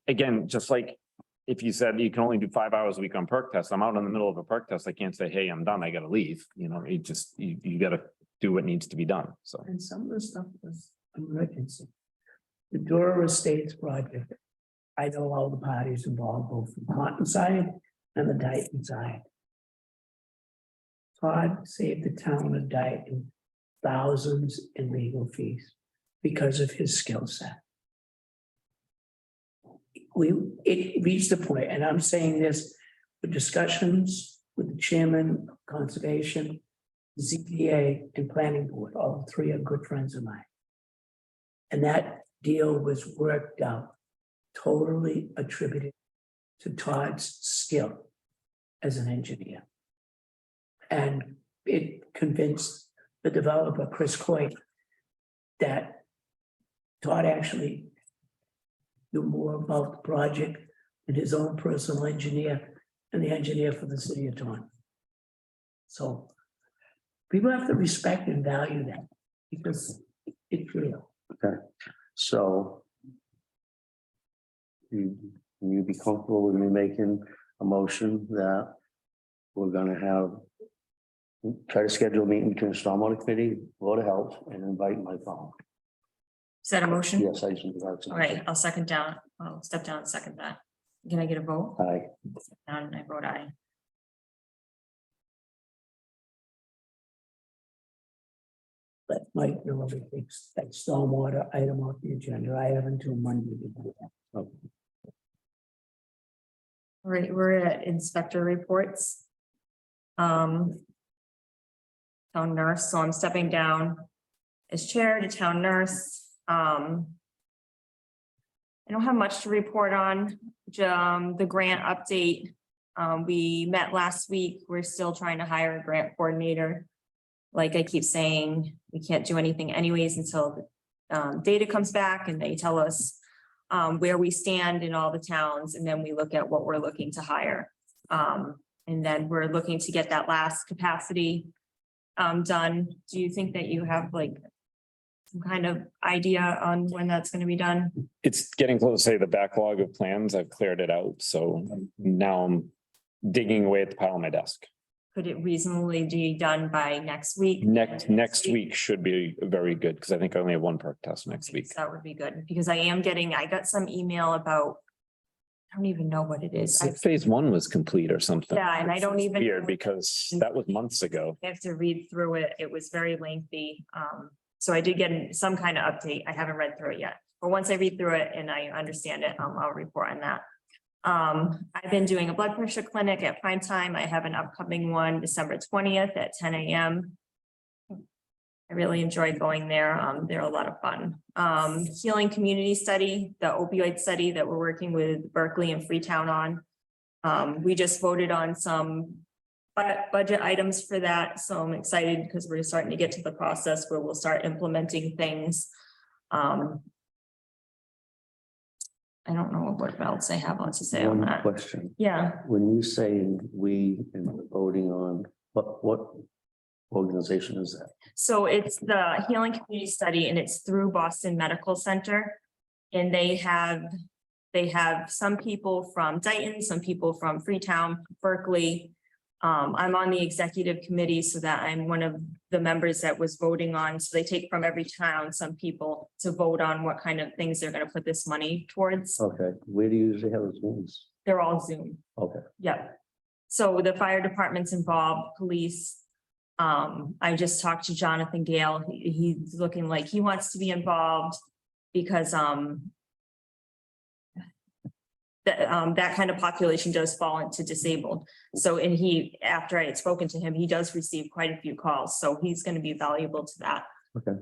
Again, just like if you said you can only do 5 hours a week on perk test, I'm out in the middle of a perk test. I can't say, hey, I'm done. I gotta leave. You gotta do what needs to be done. So. And some of the stuff was emergency. The Dura Estates project. I know all the parties involved, both from Taunton side and the Dayton side. Todd saved the town of Dayton thousands in legal fees because of his skill set. It reached the point, and I'm saying this with discussions with the chairman of conservation, ZPA and planning board, all 3 are good friends of mine. And that deal was worked out, totally attributed to Todd's skill as an engineer. And it convinced the developer, Chris Coit, that Todd actually knew more about the project than his own personal engineer and the engineer for the city of Taunton. So people have to respect and value that because it's real. Okay, so. You be comfortable with me making a motion that we're gonna try to schedule a meeting between the Stormwater Committee, Board of Health, and invite my phone. Is that a motion? Yes, I just. need to have some- All right, I'll step down and second that. Can I get a vote? Aye. Down and I vote aye. Let Mike know if he thinks that stormwater item off the agenda. I have until Monday to do that. Oh, All right, we're at inspector reports. Town nurse, so I'm stepping down as chair to town nurse. I don't have much to report on, the grant update. We met last week. We're still trying to hire a grant coordinator. Like I keep saying, we can't do anything anyways until data comes back and they tell us where we stand in all the towns, and then we look at what we're looking to hire. And then we're looking to get that last capacity done. Do you think that you have like some kind of idea on when that's going to be done? It's getting close to say the backlog of plans. I've cleared it out. So now I'm digging away at the pile on my desk. Could it reasonably be done by next week? Next week should be very good because I think I only have 1 perk test next week. That would be good because I got some email about, I don't even know what it is. Phase 1 was complete or something. Yeah, and I don't even. Weird because that was months ago. I have to read through it. It was very lengthy. So I did get some kind of update. I haven't read through it yet. But once I read through it and I understand it, I'll report on that. I've been doing a blood pressure clinic at prime time. I have an upcoming one December 20th at 10 a.m. I really enjoy going there. They're a lot of fun. Healing community study, the opioid study that we're working with Berkeley and Freetown on. We just voted on some budget items for that, so I'm excited because we're starting to get to the process where we'll start implementing things. I don't know what else I have to say on One that. question, Yeah, when you say we and voting on, what organization is that? so it's the Healing Community Study and it's through Boston Medical Center. And they have some people from Dayton, some people from Freetown, Berkeley. I'm on the executive committee so that I'm one of the members that was voting on. So they take from every town, some people to vote on what kind of things they're gonna put this money towards. Okay, where do you usually have those meetings? They're all Zoom. Okay, Yep. So the fire department's involved, police. I just talked to Jonathan Gale. He's looking like he wants to be involved because, that kind of population does fall into disabled. So, and after I had spoken to him, he does receive quite a few calls, so he's gonna be valuable to that. okay.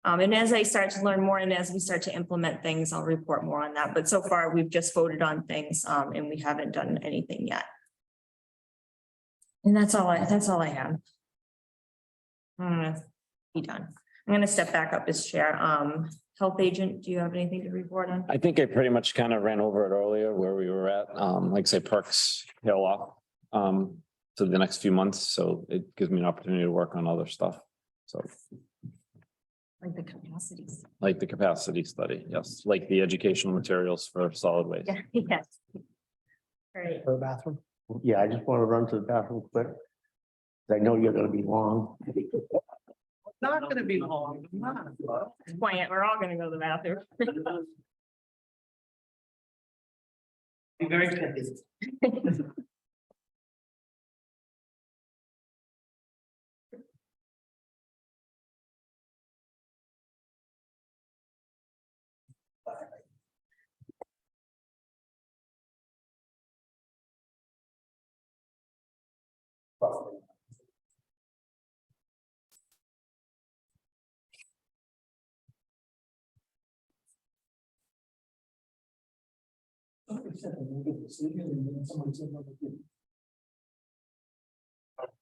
And as I start to learn more and as we start to implement things, I'll report more on that. But so far, we've just voted on things, and we haven't done anything yet. And that's all I have. I'm gonna be done. I'm gonna step back up as chair. Health agent, do you have anything to report on? I think I pretty much kind of ran over it earlier where we were at, like say perks tail off. To the next few months, so it gives me an opportunity to work on other stuff. So Like the capacities. like the capacity study, yes, like the educational materials for solid waste. Yeah, yes. Great. For the bathroom. Yeah, I just want to run to the bathroom quick. I know you're gonna be long. Not gonna be long. Quiet, we're all gonna go to the bathroom. Be very busy.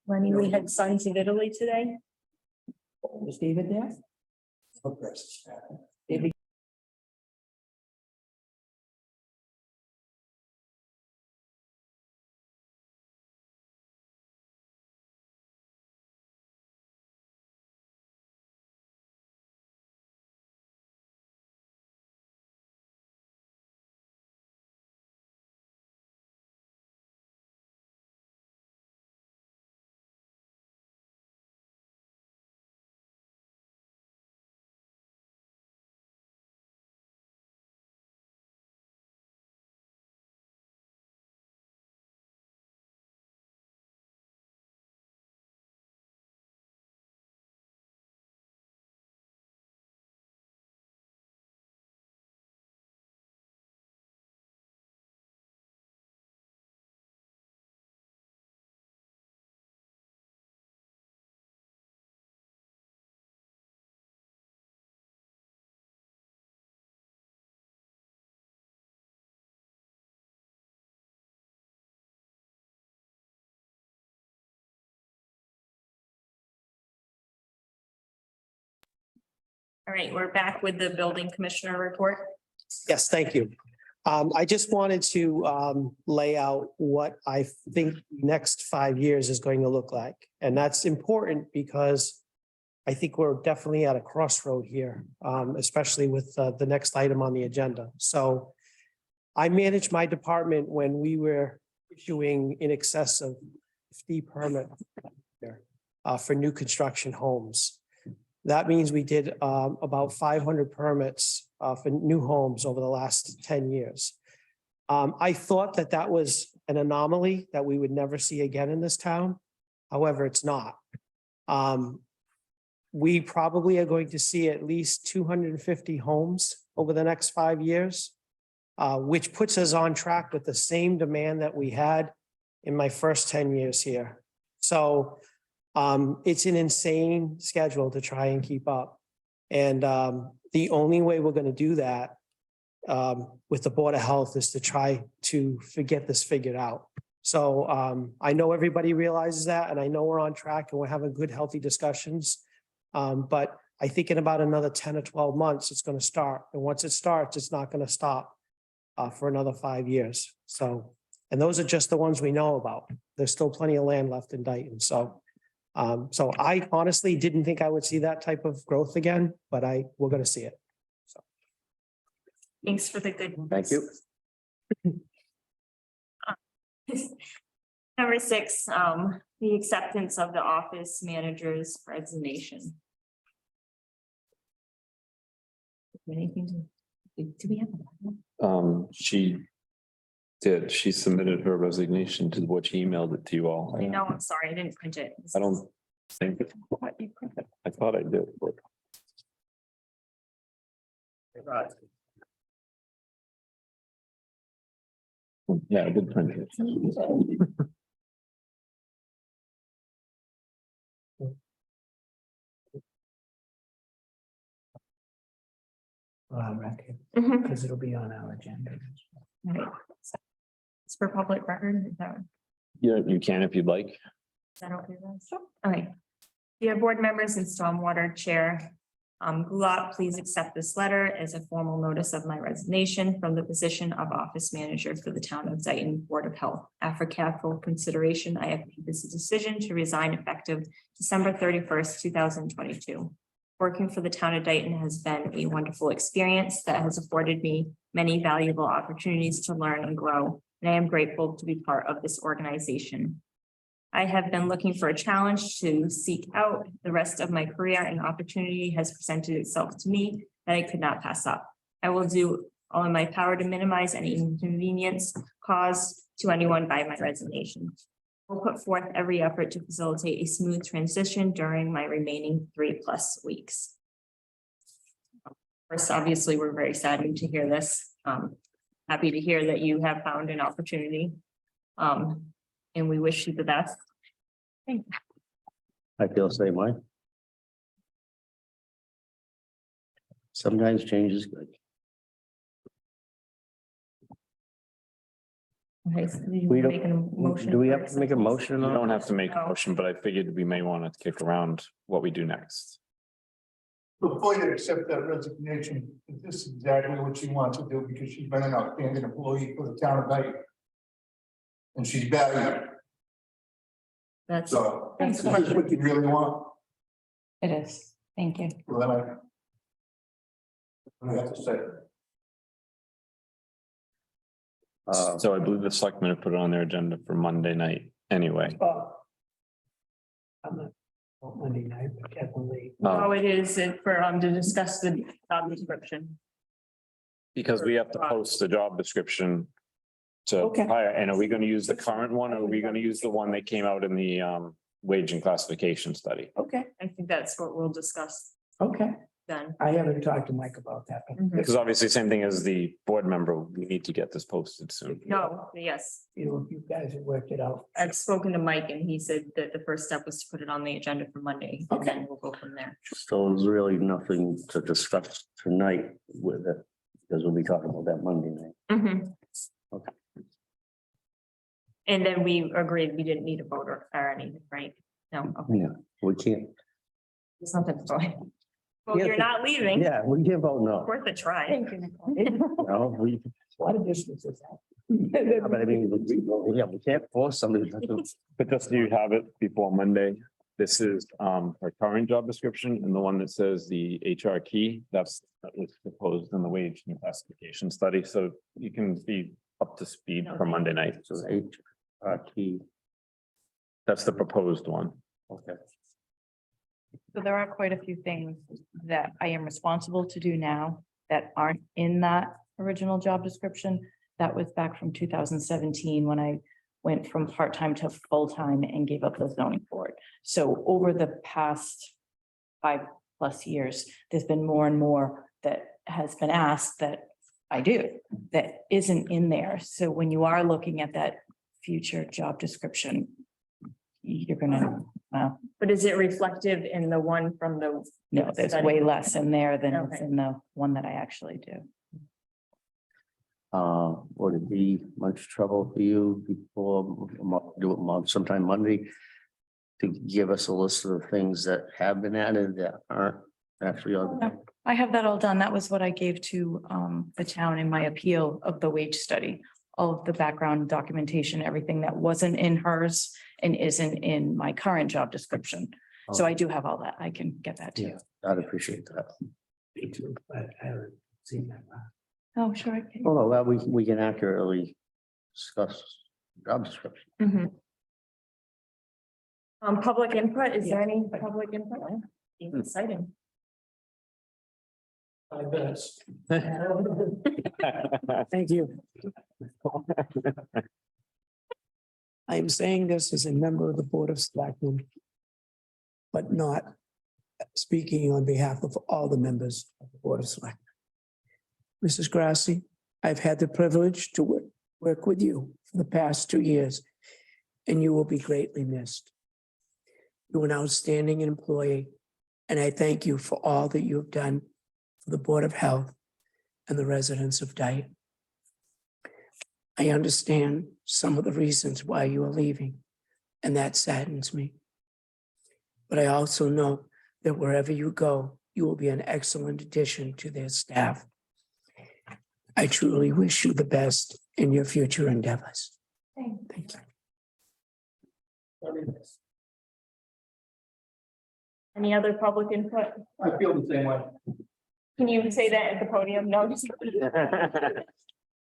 Lenny, we had Sons of Italy today. Was David there? David. All right, we're back with the building commissioner report. Yes, thank you. I just wanted to lay out what I think next 5 years is going to look like. And that's important because I think we're definitely at a crossroad here, especially with the next item on the agenda. So I managed my department when we were issuing in excess of 50 permits for new construction homes. That means we did about 500 permits for new homes over the last 10 years. I thought that that was an anomaly that we would never see again in this town. However, it's not. We probably are going to see at least 250 homes over the next 5 years. which puts us on track with the same demand that we had in my first 10 years here. So it's an insane schedule to try and keep up. And the only way we're going to do that with the Board of Health is to try to get this figured out. So I know everybody realizes that, and I know we're on track and we're having good, healthy discussions. But I think in about another 10 or 12 months, it's going to start. And once it starts, it's not going to stop for another 5 years. So, and those are just the ones we know about. There's still plenty of land left in Dayton. So, so I honestly didn't think I would see that type of growth again, but we're going to see it. Thanks for the good. Thank you. Number 6, the acceptance of the office manager's resignation. Anything do we have? She submitted her resignation to the board. She emailed it to you all. I know, I'm sorry, I didn't print it. I don't think, I thought I did. but- Yeah, I did print it. Record, Mhm. because it'll be on our agenda. Right. It's for public record, is that? Yeah, you can if you'd like. Is that okay? Liz? Okay. Dear board members and Stormwater Chair, Gulab, please accept this letter as a formal notice of my resignation from the position of Office Manager for the Town of Dayton Board of Health. After careful consideration, I have made this decision to resign effective December 31st, 2022. Working for the Town of Dayton has been a wonderful experience that has afforded me many valuable opportunities to learn and grow, and I am grateful to be part of this organization. I have been looking for a challenge to seek out the rest of my career, and opportunity has presented itself to me that I could not pass up. I will do all in my power to minimize any inconvenience caused to anyone by my resignation. We'll put forth every effort to facilitate a smooth transition during my remaining 3+ weeks. First, obviously, we're very saddened to hear this. Happy to hear that you have found an opportunity. And we wish you the best. Thank you. I feel the same way. Sometimes change is good. Okay, so do you We don't- make a motion? Do we for have to make a acceptance? motion? You on don't it? have to make a No. motion, but I figured we may want to kick around what we do next. Before you accept that resignation, this is exactly what she wants to do because she's been an outstanding employee for the town of Dayton. And she's valued, That's, so Thanks. this is what you really want, It is. Thank you. well, then I have to say. So I believe the selectmen have put it on their agenda for Monday night anyway. I'm not on Monday night, but definitely. oh, it is for, to discuss the job description. Because we have to post the job description to Okay. hire, and are we gonna use the current one, or are we gonna use the one that came out in the wage and classification study? Okay, I think that's what we'll discuss okay. then. I haven't talked to Mike about that. but Mhm. Because obviously, same thing as the board member, we need to get this posted soon. No, yes, You know, if you guys have worked it out. I've spoken to Mike and he said that the first step was to put it on the agenda for Monday. And then Okay. we'll go from there. So there's really nothing to discuss tonight with it, because we'll be talking about that Monday night. Mhm. Okay. And then we agreed we didn't need a voter or anything, right? No, okay, Yeah, we can't, there's nothing to vote. Well, Yeah, you're not leaving. yeah, we can't vote no. Worth a try. Thank you, Nicole. No, we, A lot of distances. but I mean, we can't force somebody to do. But just so you have it before Monday, this is her current job description, and the one that says the HR key, that was proposed in the wage and classification study, so you can be up to speed for Monday night. So HRT, That's the proposed one. okay. So there are quite a few things that I am responsible to do now that aren't in that original job description. That was back from 2017 when I went from part-time to full-time and gave up the zoning board. So over the past 5+ years, there's been more and more that has been asked that I do, that isn't in there. So when you are looking at that future job description, you're gonna, well, But is it reflective in the one from the? no, there's study? way less in there than is Okay. in the one that I actually do. Would it be much trouble for you before, do it sometime Monday? To give us a list of the things that have been added that aren't actually on. No, I have that all done. That was what I gave to the town in my appeal of the wage study. All of the background documentation, everything that wasn't in hers and isn't in my current job description. So I do have all that. I can get that to you. Yeah, I'd appreciate that. Me too, but I haven't seen that. Oh, sure. I can. Well, no, that we can accurately discuss job description. Mhm. Public input, is there any public input? Exciting. 5 minutes. Thank you. I am saying this as a member of the Board of Selectmen, but not speaking on behalf of all the members of the Board of Selectmen. Mrs. Grassi, I've had the privilege to work with you for the past 2 years, and you will be greatly missed. You're an outstanding employee, and I thank you for all that you have done for the Board of Health and the residents of Dayton. I understand some of the reasons why you are leaving, and that saddens me. But I also know that wherever you go, you will be an excellent addition to their staff. I truly wish you the best in your future endeavors. Thank you. Any other public input? I feel the same way. Can you say that at the podium? No, just.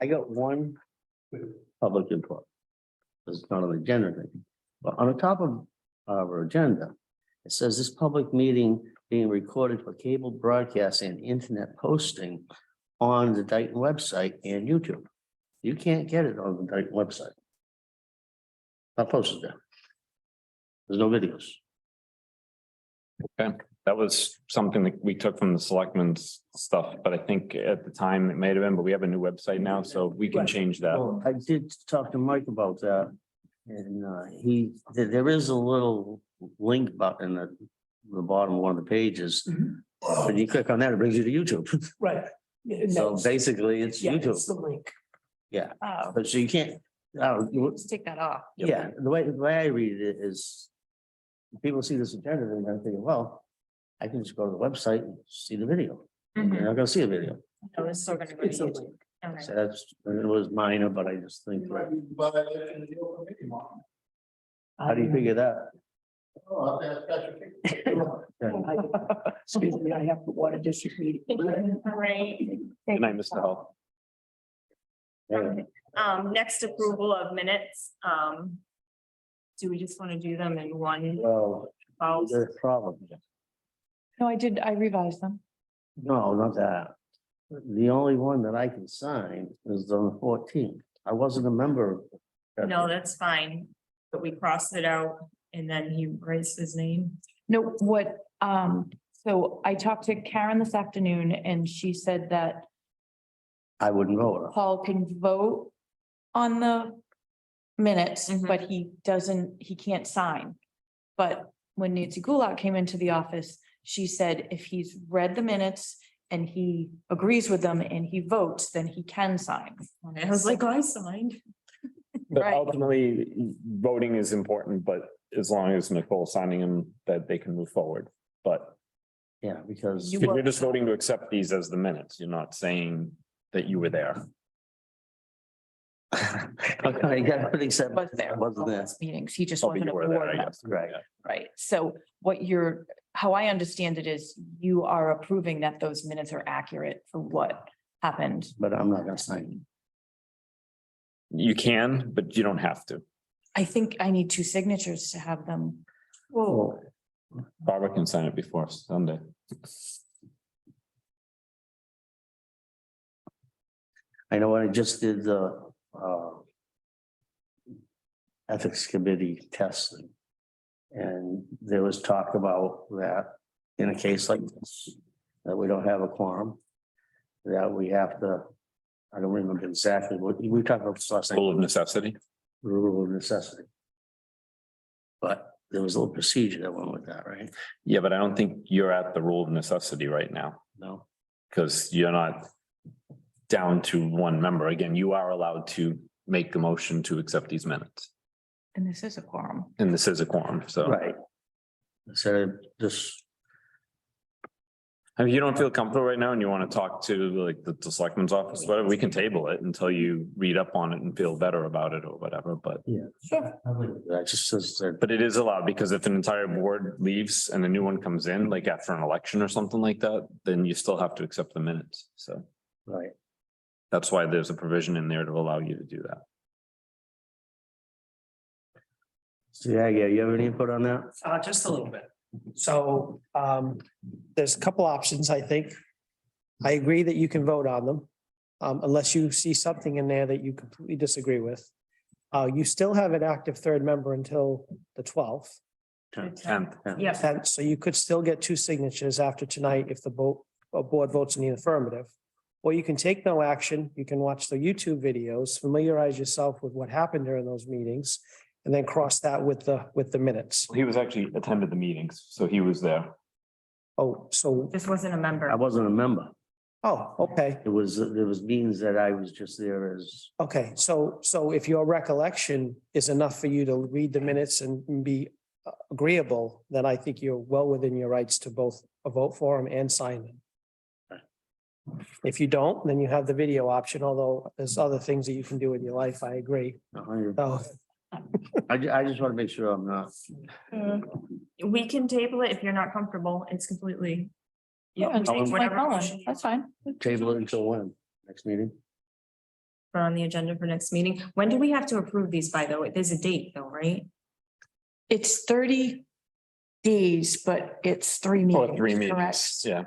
I got one public input. It's not on the agenda thing, but on the top of our agenda, it says this public meeting being recorded for cable broadcast and internet posting on the Dayton website and YouTube. You can't get it on the Dayton website. Not posted there. There's no videos. Okay, that was something that we took from the selectmen's stuff, but I think at the time it may have been, but we have a new website now, so we can change that. Well, I did talk to Mike about that. And there is a little link button at the bottom of one of the pages. When you click on that, it brings you to YouTube. Right. And So that's- basically, it's Yeah, YouTube. it's the link. Oh, But so you can't, let's take that off. yeah, the way I read it is. People see this agenda and they're thinking, well, I can just go to the website and see the video. You're Mhm. not gonna see a video. No, it's still gonna go to It's a YouTube. link. Okay. So that's, it was minor, but I just think, But in the open meeting law. how do you figure that? Oh, that's Excuse me, I have the water district meeting. All right. Good night, Mr. Hall. Next approval of minutes. Do we just want to do them in one? Well, file? there's a problem. No, I did, I revised them. No, not that. The only one that I can sign is on the 14th. I wasn't a member. of- No, that's fine, but we crossed it out and then he writes his name. No, so I talked to Karen this afternoon and she said that I wouldn't vote. Paul can vote on the minutes, Mhm. but he can't sign. But when Nancy Goulart came into the office, she said if he's read the minutes and he agrees with them and he votes, then he can sign. I was like, oh, I signed. But Right. ultimately, voting is important, but as long as Nicole's signing them, that they can move forward. But Yeah, because. you're just voting to accept these as the minutes. You're not saying that you were there. Okay, yeah, but except. Was there. Wasn't there. Meetings, he just Oh, but wasn't you a were there, board I member. guess. Right. Yeah. Right, so how I understand it is you are approving that those minutes are accurate for what happened. But I'm not gonna sign. You can, but you don't have to. I think I need 2 signatures to have them. Well, Barbara can sign it before Sunday. I know I just did the ethics committee testing. And there was talk about that in a case like this, that we don't have a quorum. That we have to I don't remember exactly what we talked about this last Rule of night, necessity. rule of necessity. But there was a little procedure that went with that, right? Yeah, but I don't think you're at the rule of necessity right now, No, because you're not down to one member. Again, you are allowed to make the motion to accept these minutes. And this is a quorum. And this is a quorum, so. right. So this, I mean, you don't feel comfortable right now and you want to talk to like the selectman's office, whatever, we can table it until you read up on it and feel better about it or whatever, but. that just says that, But it is allowed because if an entire board leaves and a new one comes in, like after an election or something like that, then you still have to accept the minutes. So right, that's why there's a provision in there to allow you to do that. so yeah, you have any input on that? Just a little bit. So there's a couple options, I think. I agree that you can vote on them. Unless you see something in there that you completely disagree with. You still have an active third member until the 12th. And Yes, And so you could still get two signatures after tonight if the board votes in the affirmative. Or you can take no action. You can watch the YouTube videos, familiarize yourself with what happened during those meetings. And then cross that with the minutes. he was actually attended the meetings, so he was there. Oh, so, this wasn't a member. I wasn't a member. oh, okay. There was meetings that I was just there as, Okay, so if your recollection is enough for you to read the minutes and be agreeable, then I think you're well within your rights to both vote for them and sign them. If you don't, then you have the video option, although there's other things that you can do in your life, I agree. So, I just want to make sure I'm not. We can table it if you're not comfortable. It's completely. Yeah, You it's make like whatever Colin, motion you that's want. fine. Table it until when? Next meeting? Put on the agenda for next meeting. When do we have to approve these, by the way? There's a date though, right? It's 30 days, but it's 3 meetings. Or 3 meetings, correct? yeah.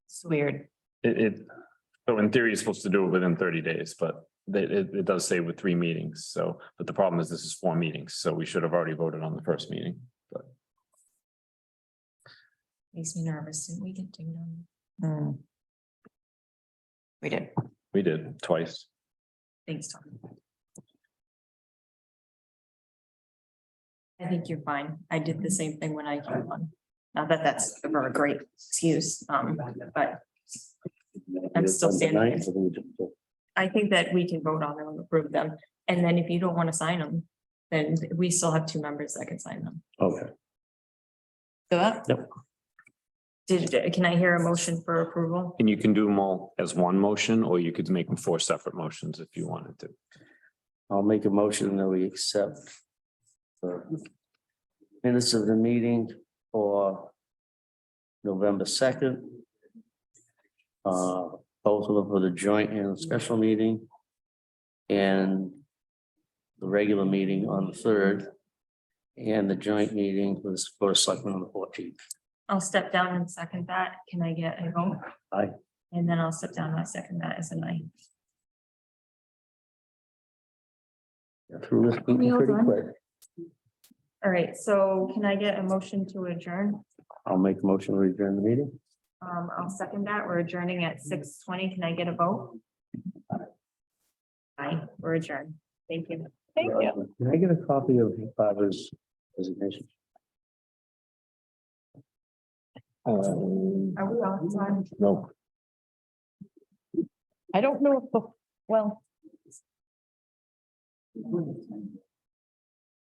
It's weird. So in theory, you're supposed to do it within 30 days, but it does say with 3 meetings, so, but the problem is this is 4 meetings, so we should have already voted on the first meeting, but. Makes me nervous. Didn't we get dinged on? Hmm. We did. We did twice. Thanks, Tom. I think you're fine. I did the same thing when I came on. Not that that's ever a great excuse, but I'm still standing. I think that we can vote on them and approve them. And then if you don't want to sign them, then we still have 2 members that can sign them. Okay. So that, Can I hear a motion for approval? And you can do them all as one motion, or you could make them 4 separate motions if you wanted to. I'll make a motion that we accept the minutes of the meeting for November 2nd. Both of them for the joint and special meeting. And the regular meeting on the 3rd. And the joint meeting for the Board of Selectmen on the 14th. I'll step down and second that. Can I get a vote? Aye. And then I'll step down and I second that as an aye. Through this meeting Hold pretty on. quick. All right, so can I get a motion to adjourn? I'll make a motion to adjourn the meeting. I'll second that. We're adjourning at 6:20. Can I get a vote? Aye, we're adjourned. Thank you. thank you. Can I get a copy of Barbara's resignation? Are we on time? No. I don't know if, well.